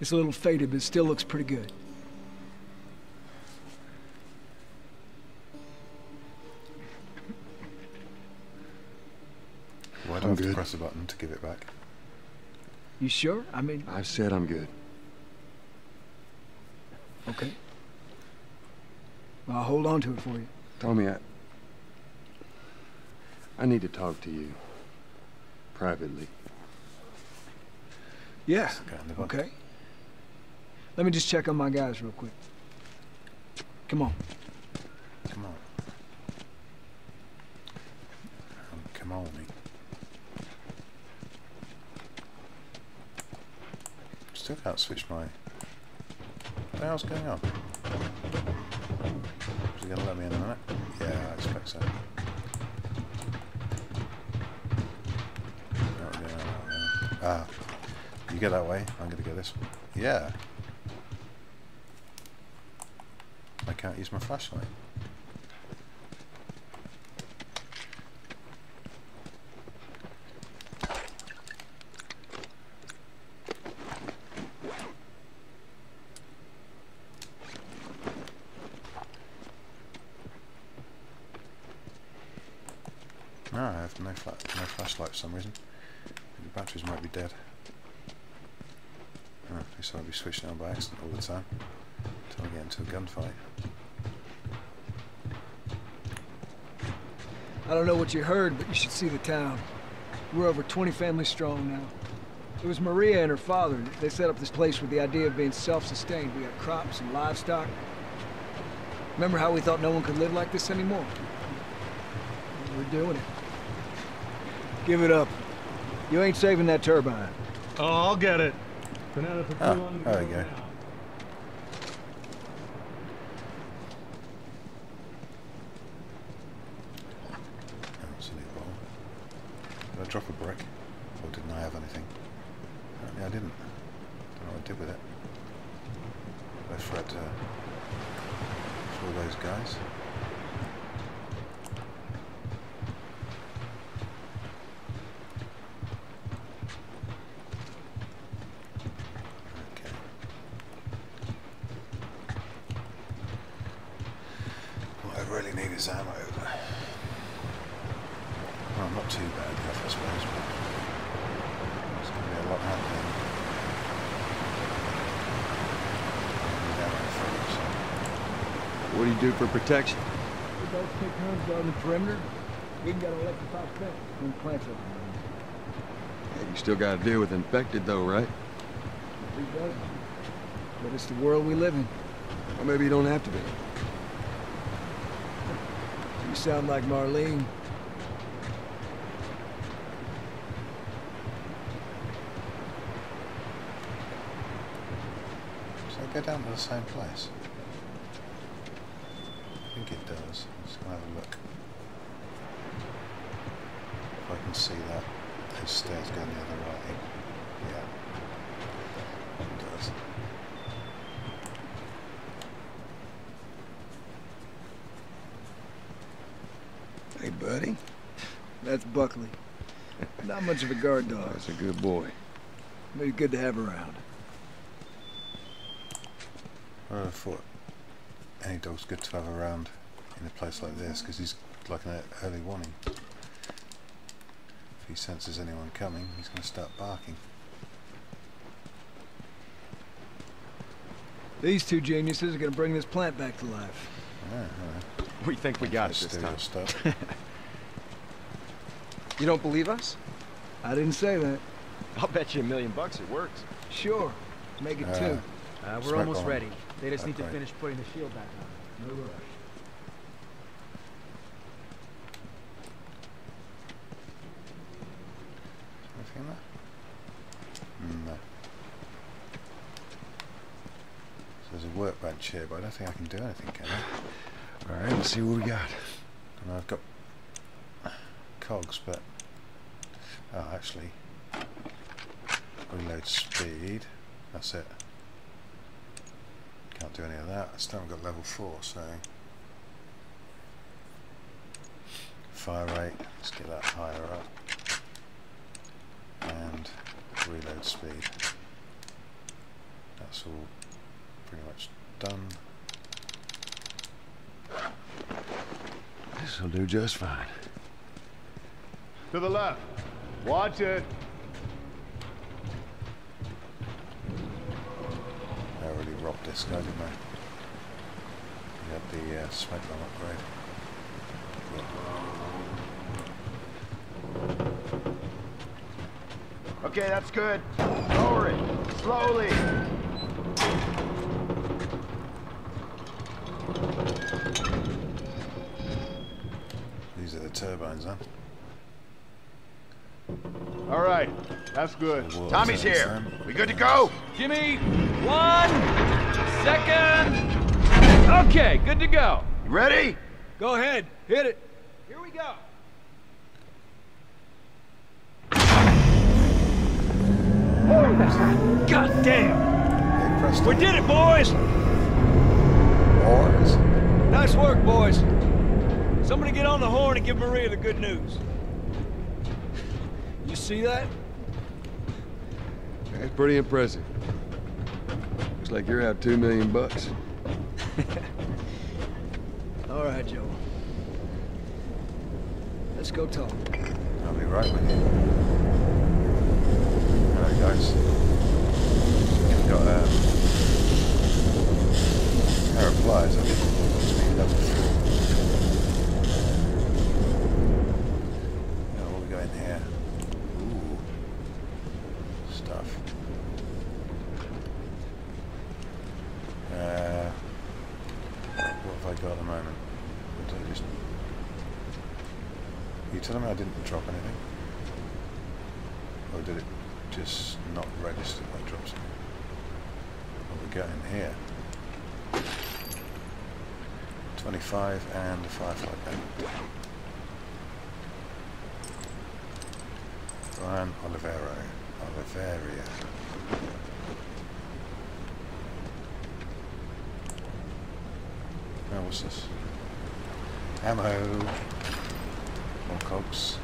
It's a little faded, but it still looks pretty good. Why do I have to press a button to give it back? You sure? I mean... I've said I'm good. Okay. Well, I'll hold on to it for you. Tommy, I need to talk to you. Privately. Yeah, Kind of okay. Let me just check on my guys real quick. Come on. Come on. Come on, me. Still can't switch my... What the hell's going on? Is he going to let me in a minute? Yeah, I expect so. Ah, you go that way, I'm going to go this way. Yeah. I can't use my flashlight. No, I have no flashlight for some reason. The batteries might be dead. Oh, at least I'll be switching it on by accident all the time until I get into a gunfight. I don't know what you heard, but you should see the town. We're over 20 families strong now. It was Maria and her father. They set up this place with the idea of being self-sustained. We got crops and livestock. Remember how we thought no one could live like this anymore? We're doing it. Give it up. You ain't saving that turbine. Oh, I'll get it. Been at it for too long. There we go. Did I drop a brick? Or didn't I have anything? Apparently I didn't. Don't know what I did with it. I threw it for all those guys. Okay. What I really need is ammo. Well, not too bad enough, I suppose, but there's going to be a lot happening. What do you do for protection? We both take turns guarding the perimeter. We can got electrified fence between plants up You still gotta deal with infected though, right? Who doesn't? But it's the world we live in. Or maybe you don't have to be. You sound like Marlene. Does that go down to the same place? I think it does. Let's go have a look. If I can see that. Those stairs going the other way. Yeah. It does. Hey, buddy. That's Buckley. Not much of a guard dog. That's a good boy. But he's good to have around. I would have thought any dog's good to have around in a place like this because he's like an early warning. If he senses anyone coming, he's going to start barking. These two geniuses are going to bring this plant back to life. Yeah, We think we got it this time. Stuff. You don't believe us? I didn't say that. I'll bet you $1 million it works. Sure. Make it two. We're almost ready. They just need to Okay. finish putting the shield back on. No rush. Anything there? No. So there's a workbench here, but I don't think I can do anything, can I? Alright, let's see what we got. And I've got cogs, but actually, reload speed. That's it. Can't do any of that. I still haven't got level 4, so fire rate. Let's get that higher up. And reload speed. That's all pretty much done. This'll do just fine. To the left. Watch it. I already robbed this guy, didn't I? He had the smoke bomb upgrade. Okay, that's good. Lower it. Slowly. These are the turbines, huh? All right. That's good. The water Tommy's turns here. then. We good to go? Jimmy, 1 second. Okay, good to go. You ready? Go ahead. Hit it. Here we go. God damn. Hey, Preston. We did it, boys. Wars? Nice work, boys. Somebody get on the horn and give Maria the good news. You see that? That's pretty impressive. Looks like you're out $2 million. All right, Joe. Let's go talk. I'll be right with you. Alright, guys. We've got pair of pliers, I think. Must be level 4. Now, what we got in here? Ooh. Stuff. What have I got at the moment? What did I just... You telling me I didn't drop anything? Or did it just not register that I dropped something? What we got in here? 25 and a firefly pen. Brian Oliveria. Now what's this? Ammo. More cogs.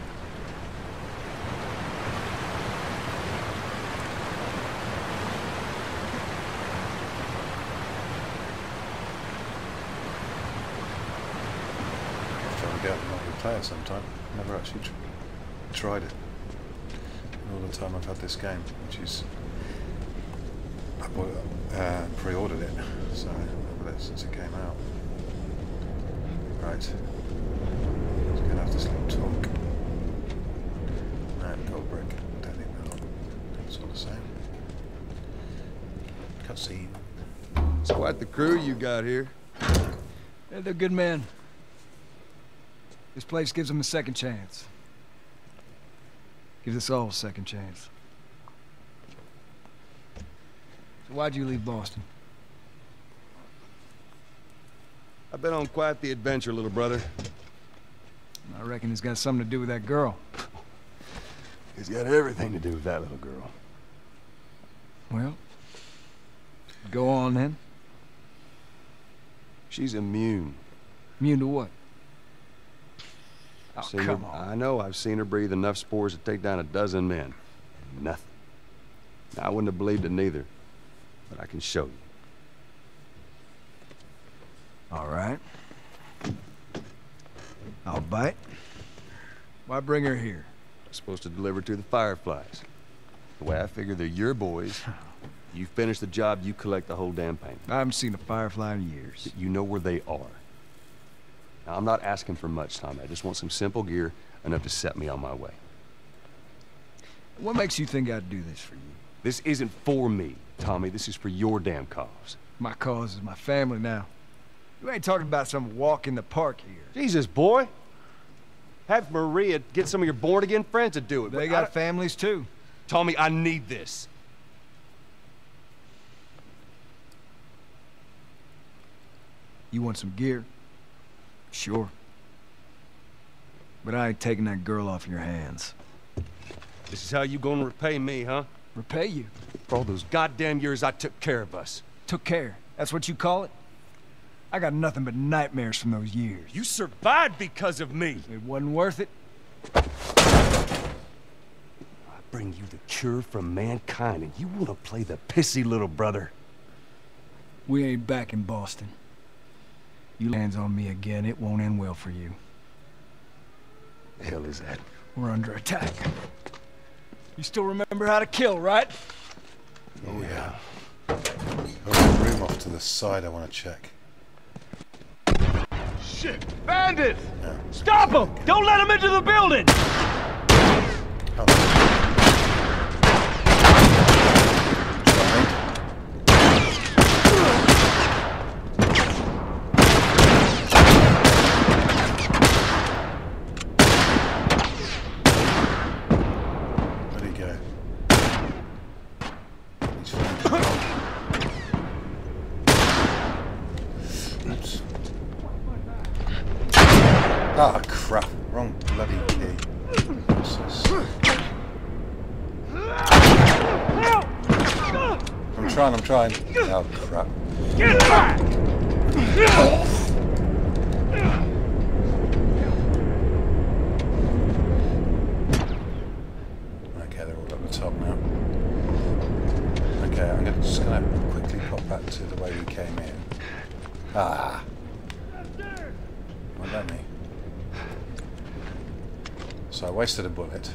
Get out and play it sometime. Never actually tried it in all the time I've had this game, which is I pre-ordered it, so I've had it since it came out. Right, just gonna have this little talk. Gold brick. Don't need cutscene. It's quite the crew you got here. Yeah, they're good men. This place gives them a second chance. Gives us all a second chance. So why'd you leave Boston? I've been on quite the adventure, little brother. I reckon it's got something to do with that girl. It's got everything to do with that little girl. Well, go on then. She's immune. Immune to what? Oh, Seen come her, on. I know, I've seen her breathe enough spores to take down a dozen men. Nothing. Now, I wouldn't have believed it neither, but I can show you. All right. I'll bite. Why bring her here? I'm supposed to deliver to the Fireflies. The way I figure they're your boys. You finish the job, you collect the whole damn payment. I haven't seen a Firefly in years. You know where they are. Now, I'm not asking for much, Tommy. I just want some simple gear, enough to set me on my way. What makes you think I'd do this for you? This isn't for me, Tommy. This is for your damn cause. My cause is my family now. You ain't talking about some walk in the park here. Jesus, boy. Have Maria get some of your born-again friends to do it. They got families, too. Tommy, I need this. You want some gear? Sure. But I ain't taking that girl off your hands. This is how you gonna repay me, huh? Repay you? For all those goddamn years I took care of us. Took care? That's what you call it? I got nothing but nightmares from those years. You survived because of me. It wasn't worth it. I bring you the cure from mankind, and you wanna play the pissy little brother. We ain't back in Boston. You lay hands on me again, it won't end well for you. The hell is that? We're under attack. You still remember how to kill, right? Oh yeah. Oh, room off to the side I want to check. Shit! Bandits! No. Stop them! Don't let them into the building! Where'd he go? Oops. Ah, crap. Wrong bloody key. I'm trying. Oh, crap. Get back! Okay, they're all at the top now. Okay, I'm just gonna quickly pop back to the way we came in. Ah! Won't let me. So I wasted a bullet.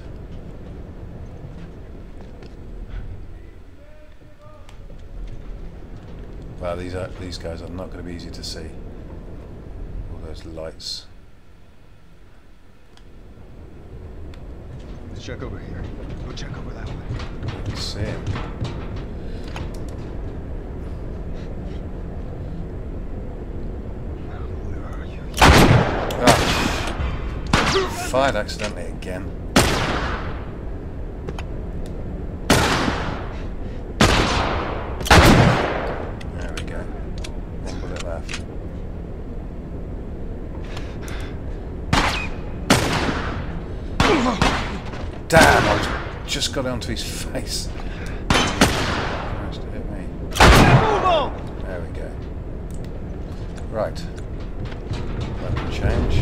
Wow, these guys are not going to be easy to see. All those lights. Let's check over here. Go check over that way. You can see him. Where are you? Ah. Fired accidentally again. There we go. One bullet left. Damn, I just got onto his face. Managed to hit me. There we go. Right. Weapon change.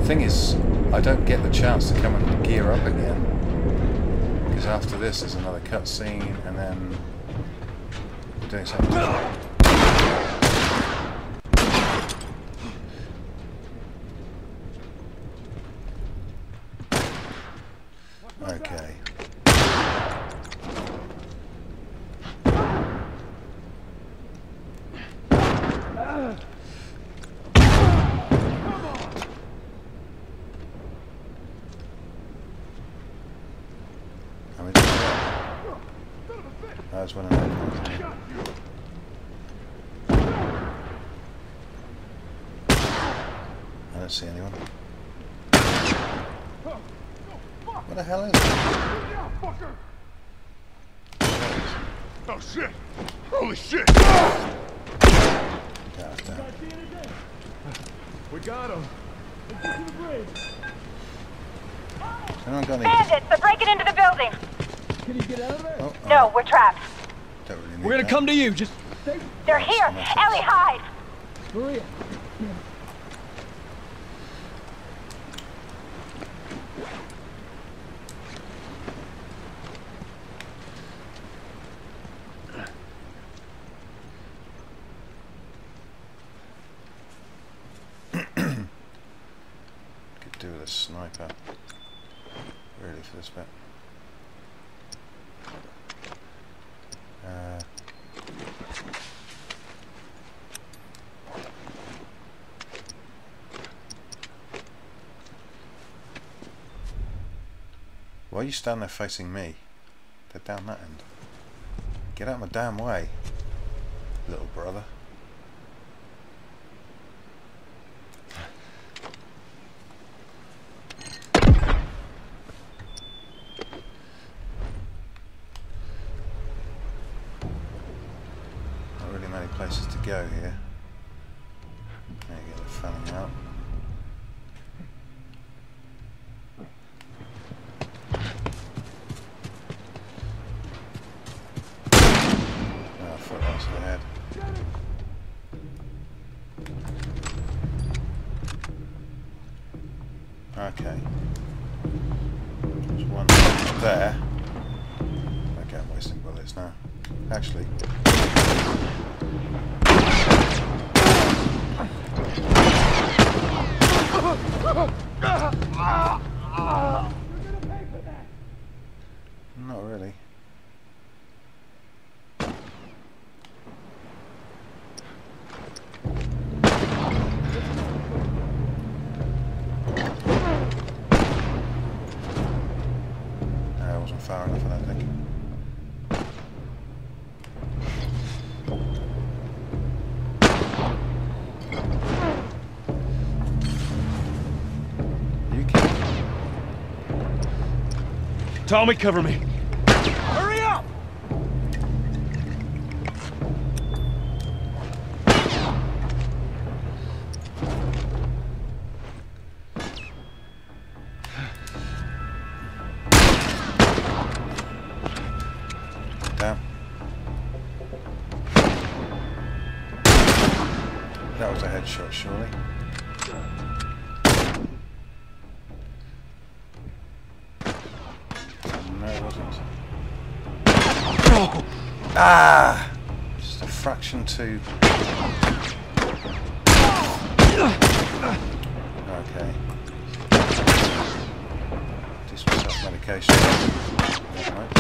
Thing is, I don't get the chance to come and gear up again. Because after this there's another cutscene and then we're doing something. Okay. That's when I don't see anyone. What the hell is it? Oh shit! Holy shit! God damn. We got him. Anyone got any? Bandits! They're breaking into the building! Can you get out of there? Oh, No, we're trapped. don't really need We're gonna that. come to you. Just They're here! Ellie, hide! Maria. Could do with a sniper. Really for this bit. Why are you standing there facing me? They're down that end. Get out of my damn way, little brother. Not really many places to go here. There you go, they're fanning out. I thought that was ahead. Okay. There's one there. Okay, I'm wasting bullets now. Actually. Not really. I wasn't far enough, I don't think. You can. Tommy, cover me. Hurry up! Damn. That was a headshot, surely. No, it wasn't. Ah! Just a fraction too. Okay. Just without medication. Right.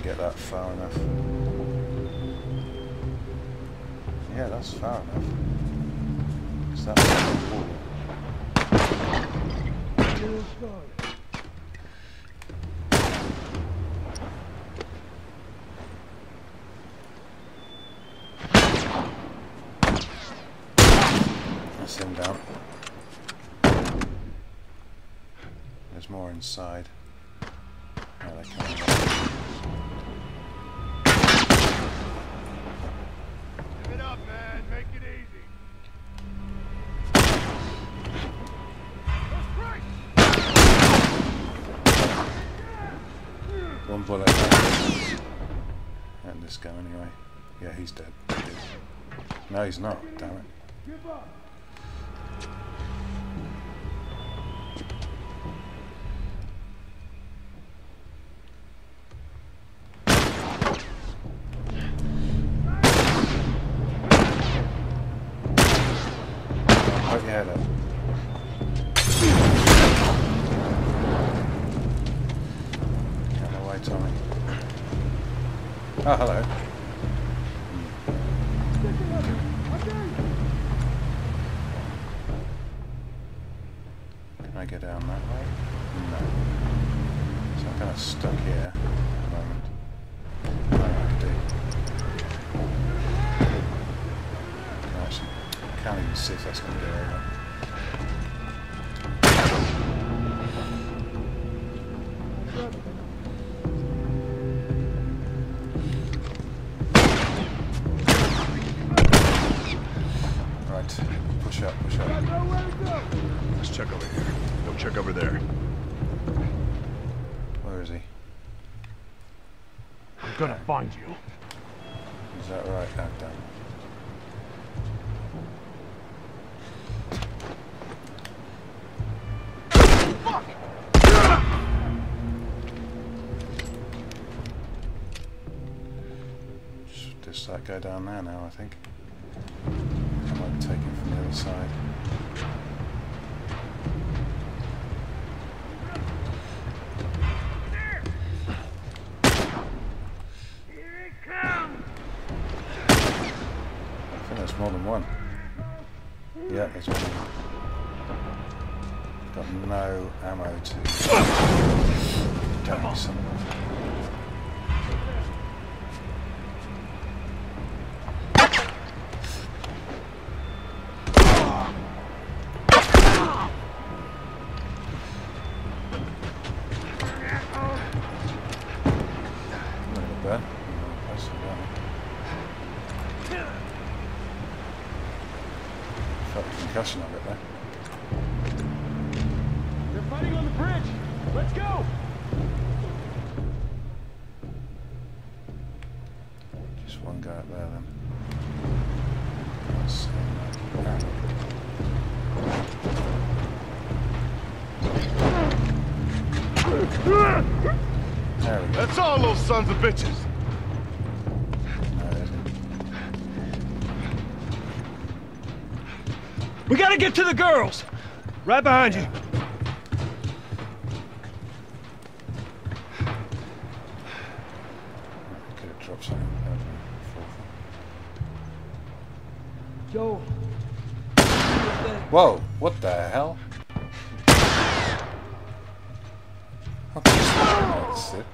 Get that far enough. Yeah, that's far enough. Is that the wall? That's him down. There's more inside. Oh, they can't. Give it up, man. Make it easy. One bullet left. And this guy anyway. Yeah, he's dead. No, he's not. Damn it. Poke your head up. Out of the way, Tommy. Oh, hello. Can I get down that way? No. So I'm kind of stuck here at the moment. I don't know what to do. Actually, I can't even see if that's going to go over. Right, push up, push up. Let's check over here. Go check over there. Where is he? I'm gonna find you. Is that right? Oh, damn. Just that go down there now, I think. I might take him from the other side. Here it comes! I think there's more than one. Yeah, there's one. Got no ammo to damage someone. Felt the concussion of it there. They're fighting on the bridge. Let's go. Just one guy up there then. Let's see. There we go. That's all, those sons of bitches. We gotta get to the girls. Right behind you. Could have dropped something. Joe. Whoa! What the hell? Okay, that's it.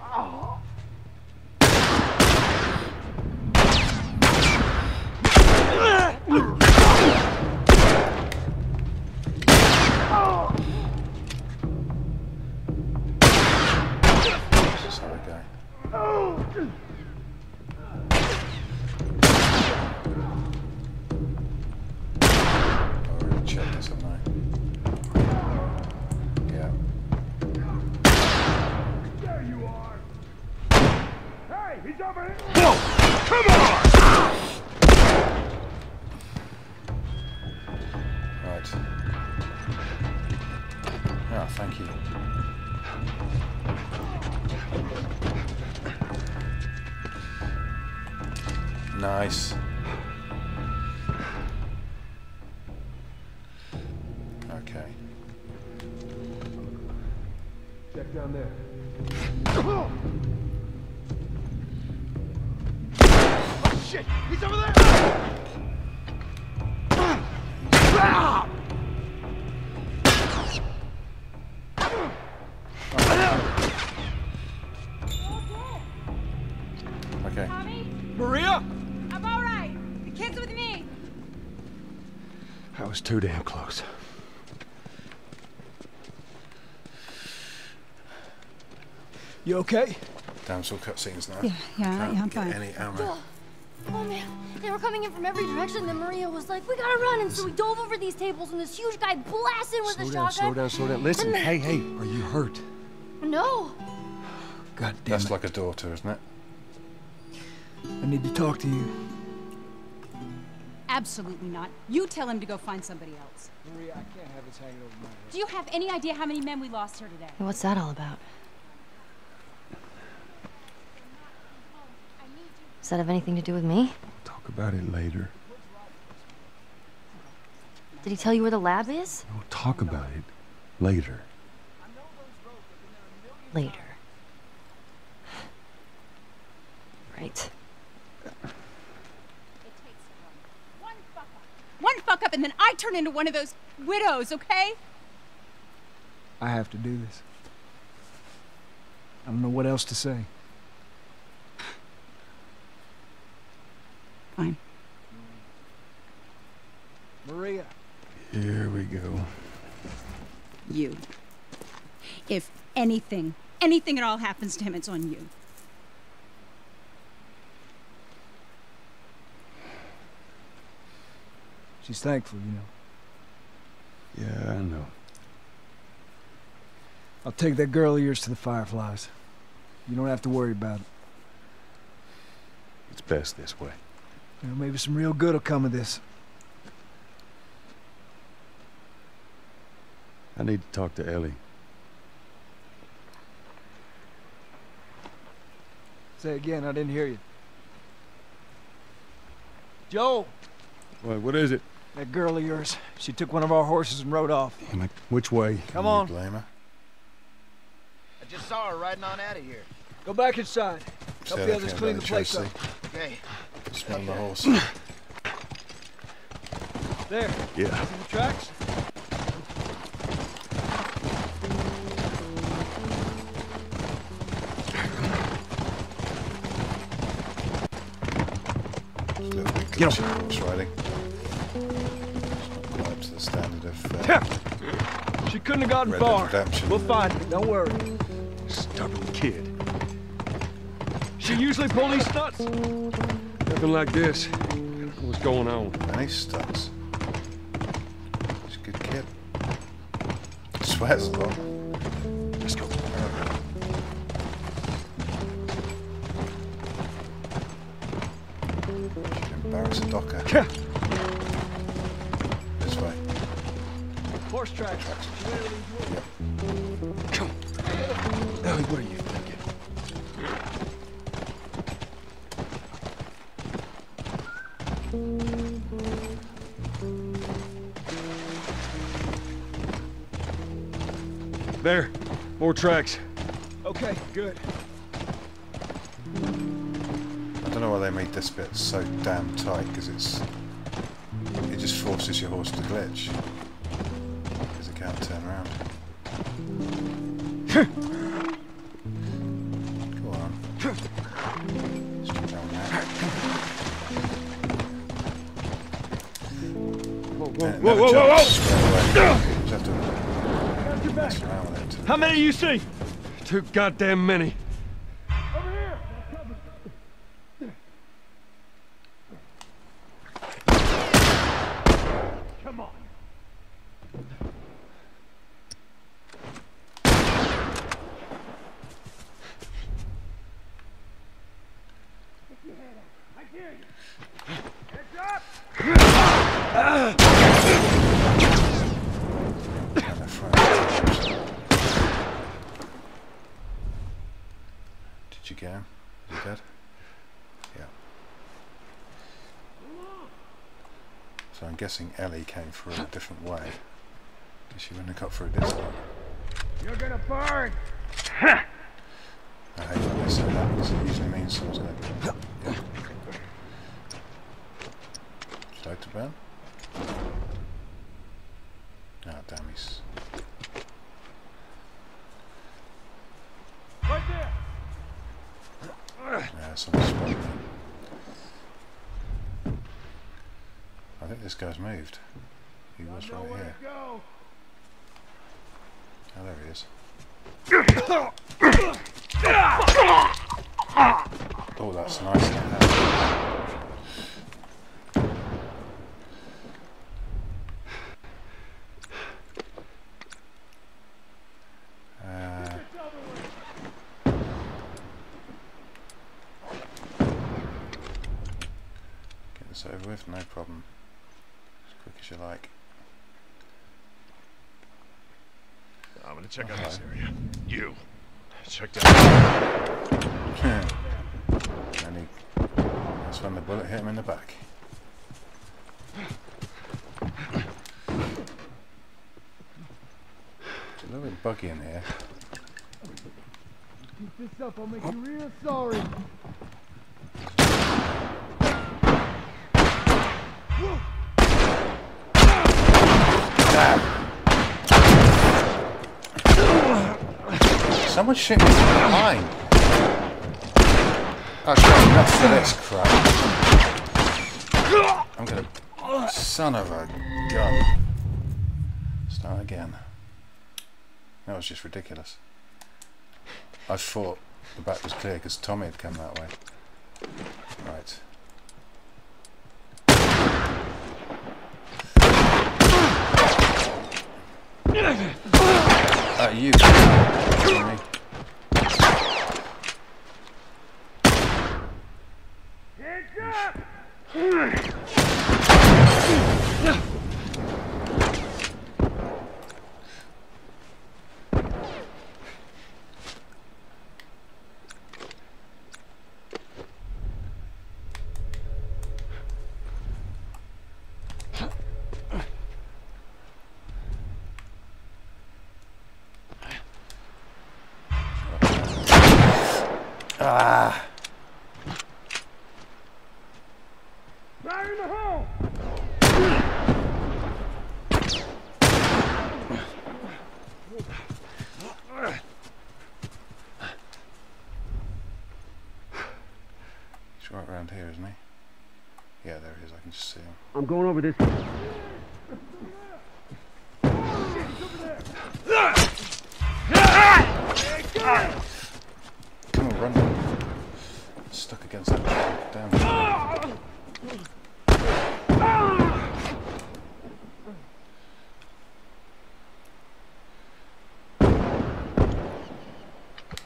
He's over here! Whoa! Come on! Right. Oh, thank you. Nice. Okay. Check down there. Oh, shit! He's over there! Okay. Maria? I'm all right. The kid's with me. I was too damn close. You okay? Damn, it's all cutscenes now. Yeah, Can't I'm get fine. any ammo. Oh man, they were coming in from every direction, then Maria was like, we gotta run, and so we dove over these tables, and this huge guy blasted with a shotgun. Slow down. Listen, hey, are you hurt? No. God damn That's it. like a daughter, isn't it? I need to talk to you. Absolutely not. You tell him to go find somebody else. Maria, I can't have this hanging over my head. Do you have any idea how many men we lost here today? What's that all about? Does that have anything to do with me? Talk about it later. Did he tell you where the lab is? We'll talk about it later. Later. Right. One fuck up and then I turn into one of those widows, okay? I have to do this. I don't know what else to say. Fine. Maria. Here we go. You. If anything at all happens to him, it's on you. She's thankful, you know. Yeah, I know. I'll take that girl of yours to the Fireflies. You don't have to worry about it. It's best this way. You know, maybe some real good will come of this. I need to talk to Ellie. Say again, I didn't hear you. Joel! What is it? That girl of yours. She took one of our horses and rode off. Damn it. Which way? Come on. Blame her? I just saw her riding on out of here. Go back inside. Help the others clean the place up. Okay. Smell the horse. There. Yeah. See the tracks? Get him. Horse riding. It's not quite up to the standard of. She couldn't have gotten Red Dead far. Redemption. We'll find her. Don't worry. Stubborn kid. She usually pull these stunts. Nothing like this. What's going on? Any stunts. He's a good kid. Sweats a lot. Let's go. Should embarrass a docker. This way. Horse tracks. Yep. Come on. Ellie, what are you thinking? There. More tracks. Okay, good. I don't know why they made this bit so damn tight, because it just forces your horse to glitch. Because it can't turn around. Go on. Let's keep going now. Whoa! Just have to mess around with it. How many do you see? Too goddamn many. Over here! Come on. I hear you. Heads up! Did you get him? Is he dead? Yeah. So I'm guessing Ellie came through a different way. Because she wouldn't have cut through this one. You're gonna burn! I hate when they say that because it usually means someone's going to... Yeah. Would you like to burn? Ah, oh, damn, he's... Right there! Yeah, someone's spotted him. I think this guy's moved. He was right here. Go. Oh, there he is. Oh, that's nice. Get this over with, no problem. As quick as you like. I'm gonna check out this area. You. Check that out. And that's when the bullet hit him in the back. It's a little bit buggy in here. Keep this up, I'll make you real sorry. Someone shoot me from behind. Okay, enough for this crap. I'm gonna... Son of a gun. Start again. That was just ridiculous. I thought the back was clear because Tommy had come that way. Right. You kidding me? Ah! Fire in the hole! He's right around here, isn't he? Yeah, there he is. I can just see him. I'm going over this. Come on, run. Stuck against that wall. Down.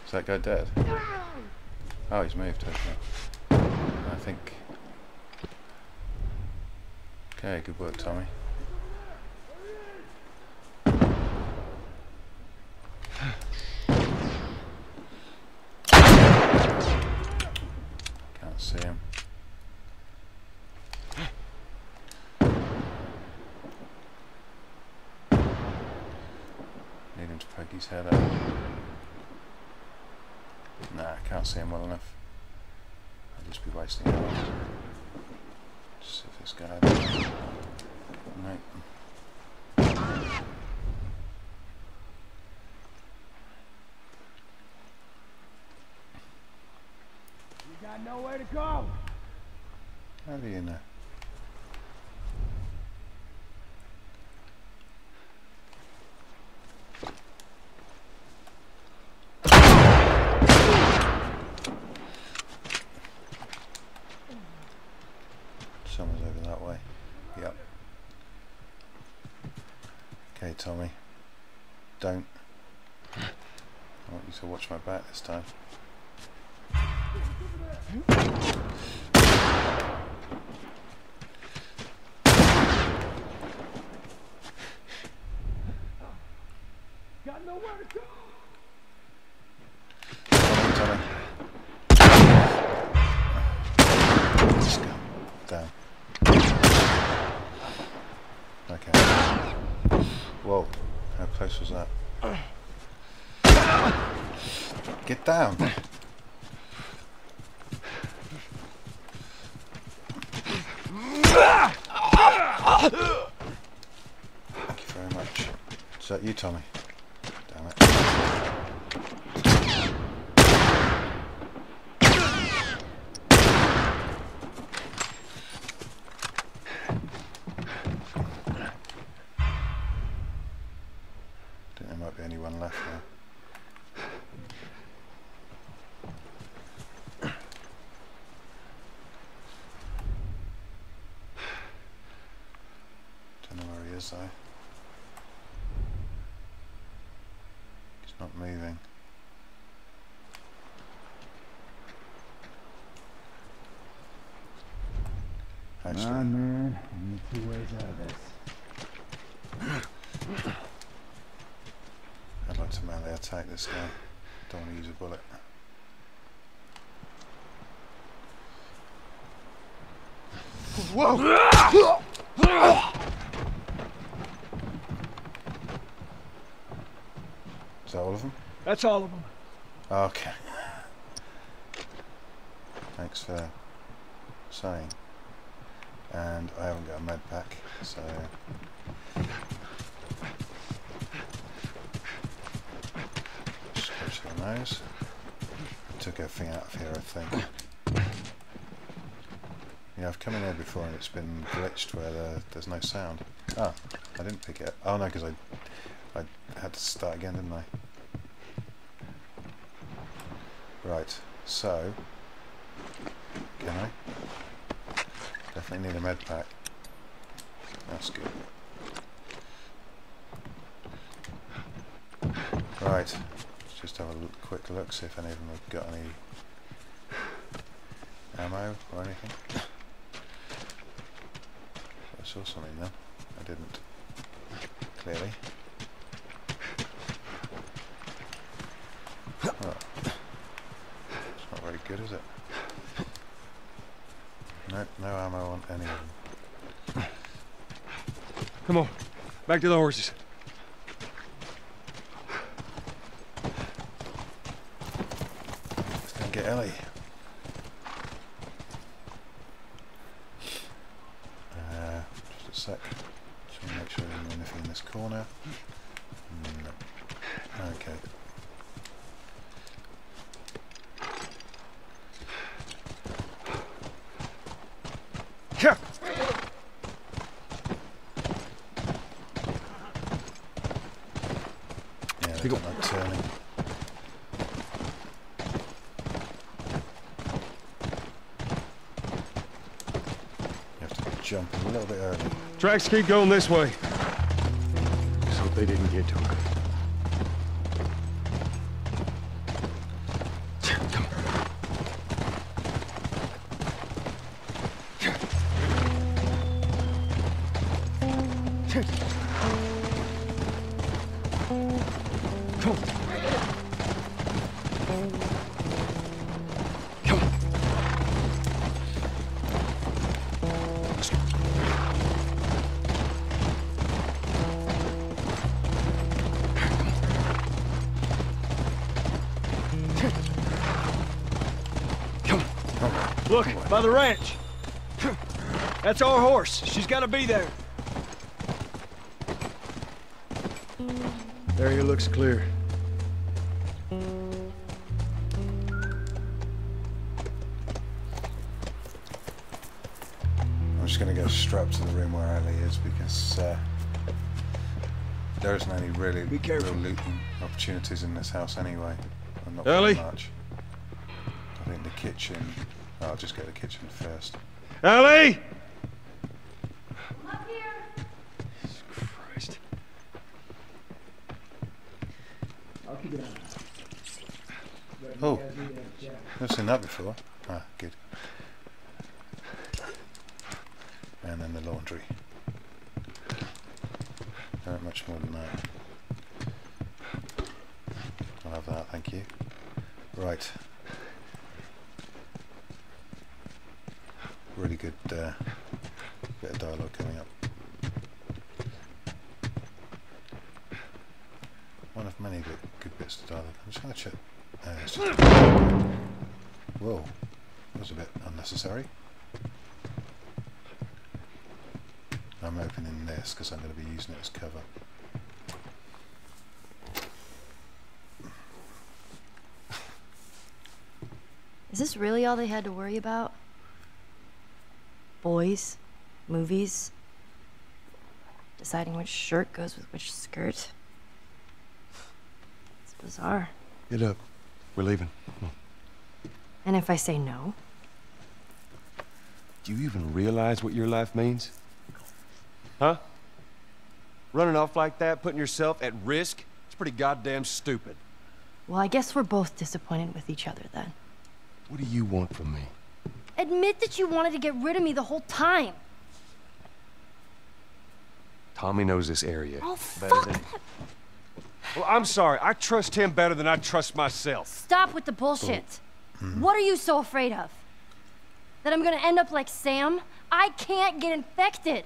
Is that guy dead? Oh, he's moved. Okay. I think. Okay, good work, Tommy. Can't see him. Need him to poke his head out. Nah, can't see him well enough. I'll just be wasting it. Just see if this guy... No. You got nowhere to go. How do you know? Someone's over that way. Yep. Okay, Tommy. Don't. I want you to watch my back this time. Got nowhere to go. Tommy. Let's go. Down. Okay. Whoa. How close was that? Get down. Thank you very much. Is that you, Tommy? Damn it. I think there might be anyone left now. Don't know where he is though. He's not moving. Actually, man, only 2 ways out of this. I'd like to melee attack this guy. Don't want to use a bullet. Whoa! Is that all of them? That's all of them. Okay. Thanks for saying. And I haven't got a med pack, so... Just Two of those. Took everything out of here, I think. Yeah, I've come in here before and it's been glitched where there's no sound. Ah, I didn't pick it up. Oh no, because I had to start again, didn't I? Right, so can I? Definitely need a med pack. That's good. Right, let's just have a quick look, see if any of them have got any ammo or anything. I saw something then. I didn't. Clearly. Oh. It's not very good, is it? Nope, no ammo on any of them. Come on, back to the horses. Let's go and get Ellie. Just a sec. Just want to make sure I didn't do anything in this corner. No. Okay. Yeah. Yeah, they don't like turning. You have to jump a little bit early. Tracks keep going this way. Just hope they didn't get to him. Look, by the ranch. That's our horse. She's got to be there. Area looks clear. I'm just going to go straight up to the room where Ellie is because there isn't any really real looting opportunities in this house anyway. I'm not very much. I think the kitchen. I'll just go to the kitchen first. Ellie! I'm up here. Jesus Christ. I'll keep it on. Oh, never seen that before. Ah, good. And then the laundry. Not much more than that. I'll have that, thank you. Right. Really good bit of dialogue coming up. One of many good bits of dialogue. I'm just going to check. Whoa, that was a bit unnecessary. I'm opening this because I'm going to be using it as cover. Is this really all they had to worry about? Boys, movies, deciding which shirt goes with which skirt. It's bizarre. Get up. We're leaving. Come on. And if I say no? Do you even realize what your life means? Huh? Running off like that, putting yourself at risk? It's pretty goddamn stupid. Well, I guess we're both disappointed with each other then. What do you want from me? Admit that you wanted to get rid of me the whole time. Tommy knows this area Oh, better fuck than... that. Well, I'm sorry. I trust him better than I trust myself. Stop with the bullshit. What are you so afraid of? That I'm gonna end up like Sam? I can't get infected.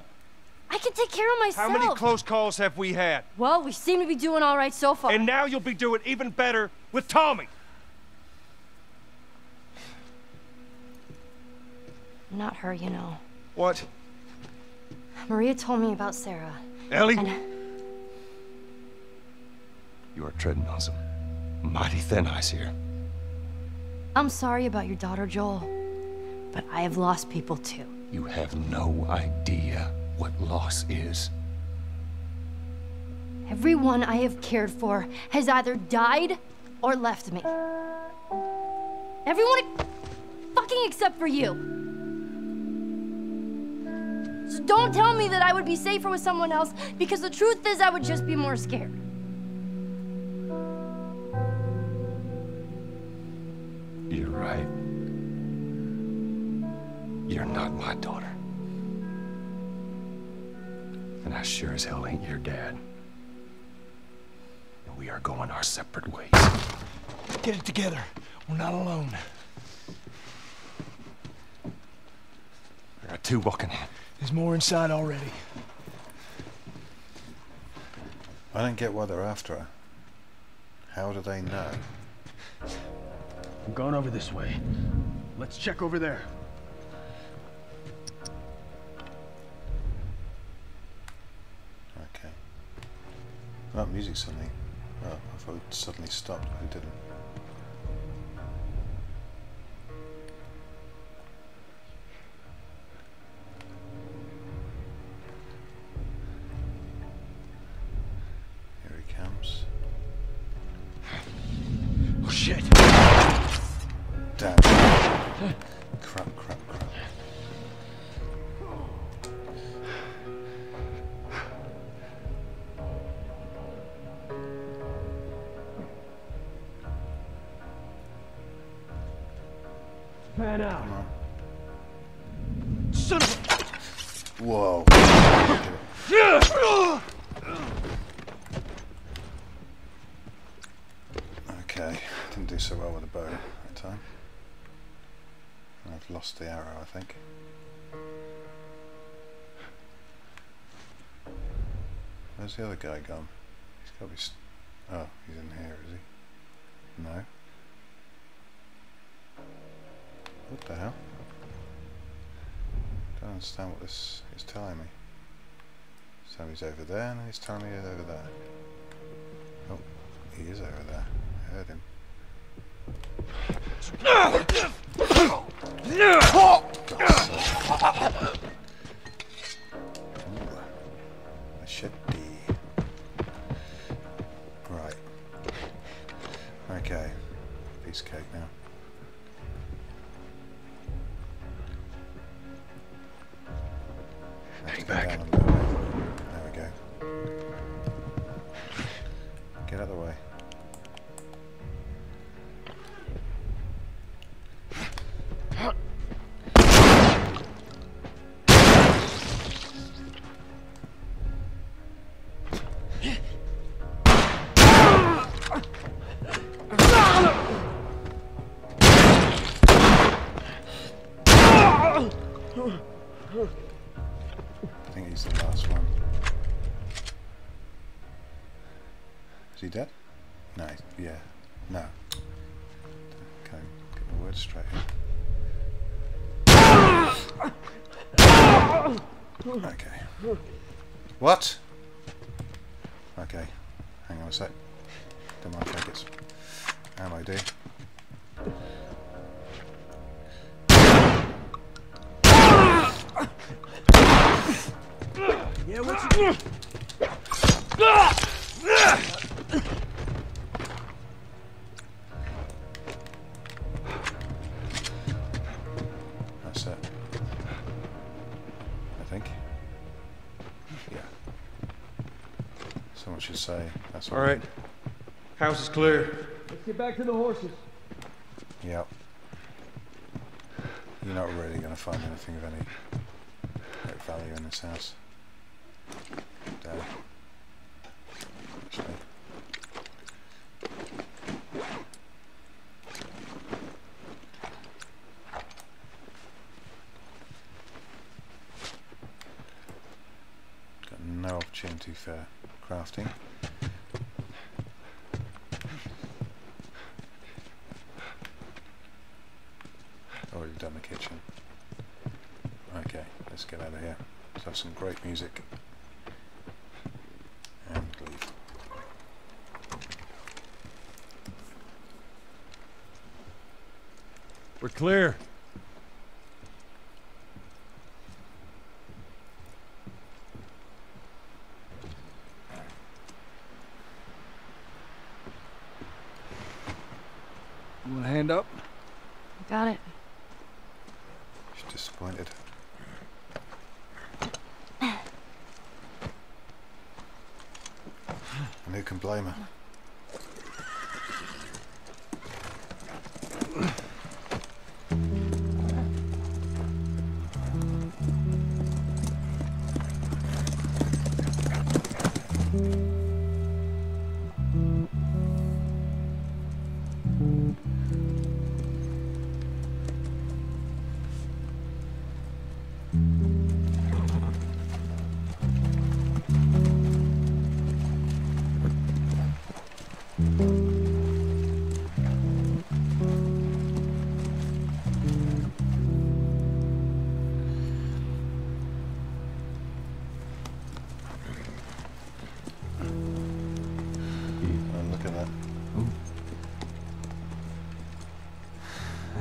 I can take care of myself. How many close calls have we had? Well, we seem to be doing all right so far. And now you'll be doing even better with Tommy. Not her, you know. What? Maria told me about Sarah. Ellie? You are treading on some Mighty thin ice here. I'm sorry about your daughter, Joel, but I have lost people too. You have no idea what loss is. Everyone I have cared for has either died or left me. Everyone fucking except for you. So don't tell me that I would be safer with someone else, because the truth is I would just be more scared. You're right. You're not my daughter. And I sure as hell ain't your dad. And we are going our separate ways. Get it together. We're not alone. I got two walking in. There's more inside already. I don't get why they're after her. How do they know? I'm going over this way. Let's check over there. Okay. That music suddenly... Oh, I thought it suddenly stopped, but it didn't. Here he comes. Oh shit! Damn. Crap, crap, crap. Man out. Come on. Son of a... Whoa. Okay, didn't do so well with the bow that time. I've lost the arrow, I think. Where's the other guy gone? He's got to be... Oh, he's in here, is he? No. What the hell? Don't understand what this is telling me. So he's over there, and he's telling me he's over there. Oh, he is over there. I heard him. I should be. Right. Okay. Piece of cake now. Hang back. There we go. Get out of the way. I think he's the last one. Is he dead? No, yeah, no. Okay, get my words straight here. Okay. What? Okay, hang on a sec. Don't mind if I get some ammo, do you? Yeah, what you do? That's it. I think. Yeah. Someone should say that's All right. House is clear. Let's get back to the horses. Yep. You're not really going to find anything of any great value in this house. Actually. Got no opportunity for crafting. Already done the kitchen. Okay, let's get out of here. Let's have some great music. And leave. We're clear. You want a hand up? Got it. She's disappointed. And who can blame her?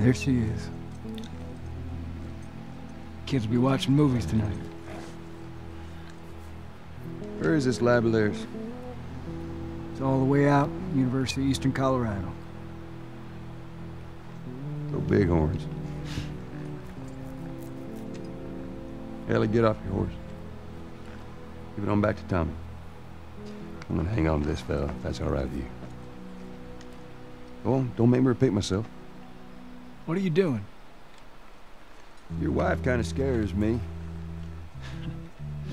There she is. Kids will be watching movies tonight. Where is this lab of theirs? It's all the way out, University of Eastern Colorado. Go Bighorns. Ellie, get off your horse. Give it on back to Tommy. I'm gonna hang on to this fella, if that's all right with you. Go on, don't make me repeat myself. What are you doing? Your wife kind of scares me.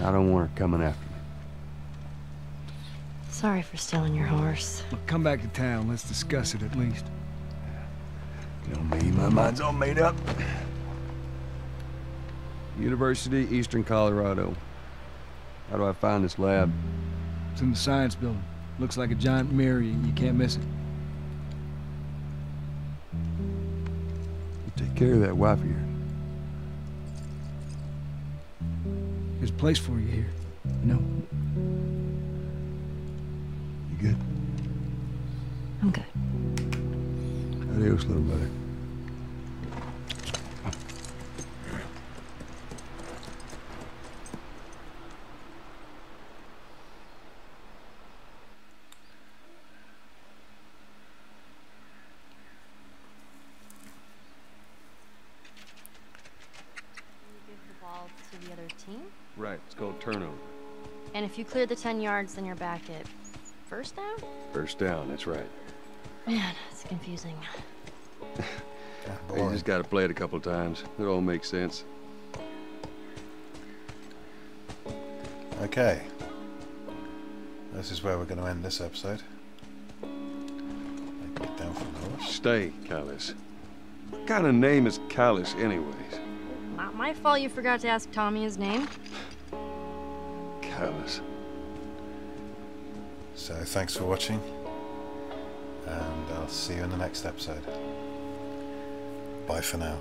I don't want her coming after me. Sorry for stealing your horse. Look, come back to town. Let's discuss it at least. You know me, my mind's all made up. University, Eastern Colorado. How do I find this lab? It's in the science building. Looks like a giant mirror. You can't miss it. You take care of that wife of yours. There's a place for you here. You know? You good? I'm good. Adios, little brother. To the other team? Right, it's called turnover. And if you clear the 10 yards, then you're back at first down? First down, that's right. Man, it's confusing. You just gotta play it a couple times. It all makes sense. Okay. This is where we're going to end this episode. Get down from the horse. Stay, Callus. What kind of name is Callus, anyways? Not my fault you forgot to ask Tommy his name. Callus. So thanks for watching, and I'll see you in the next episode. Bye for now.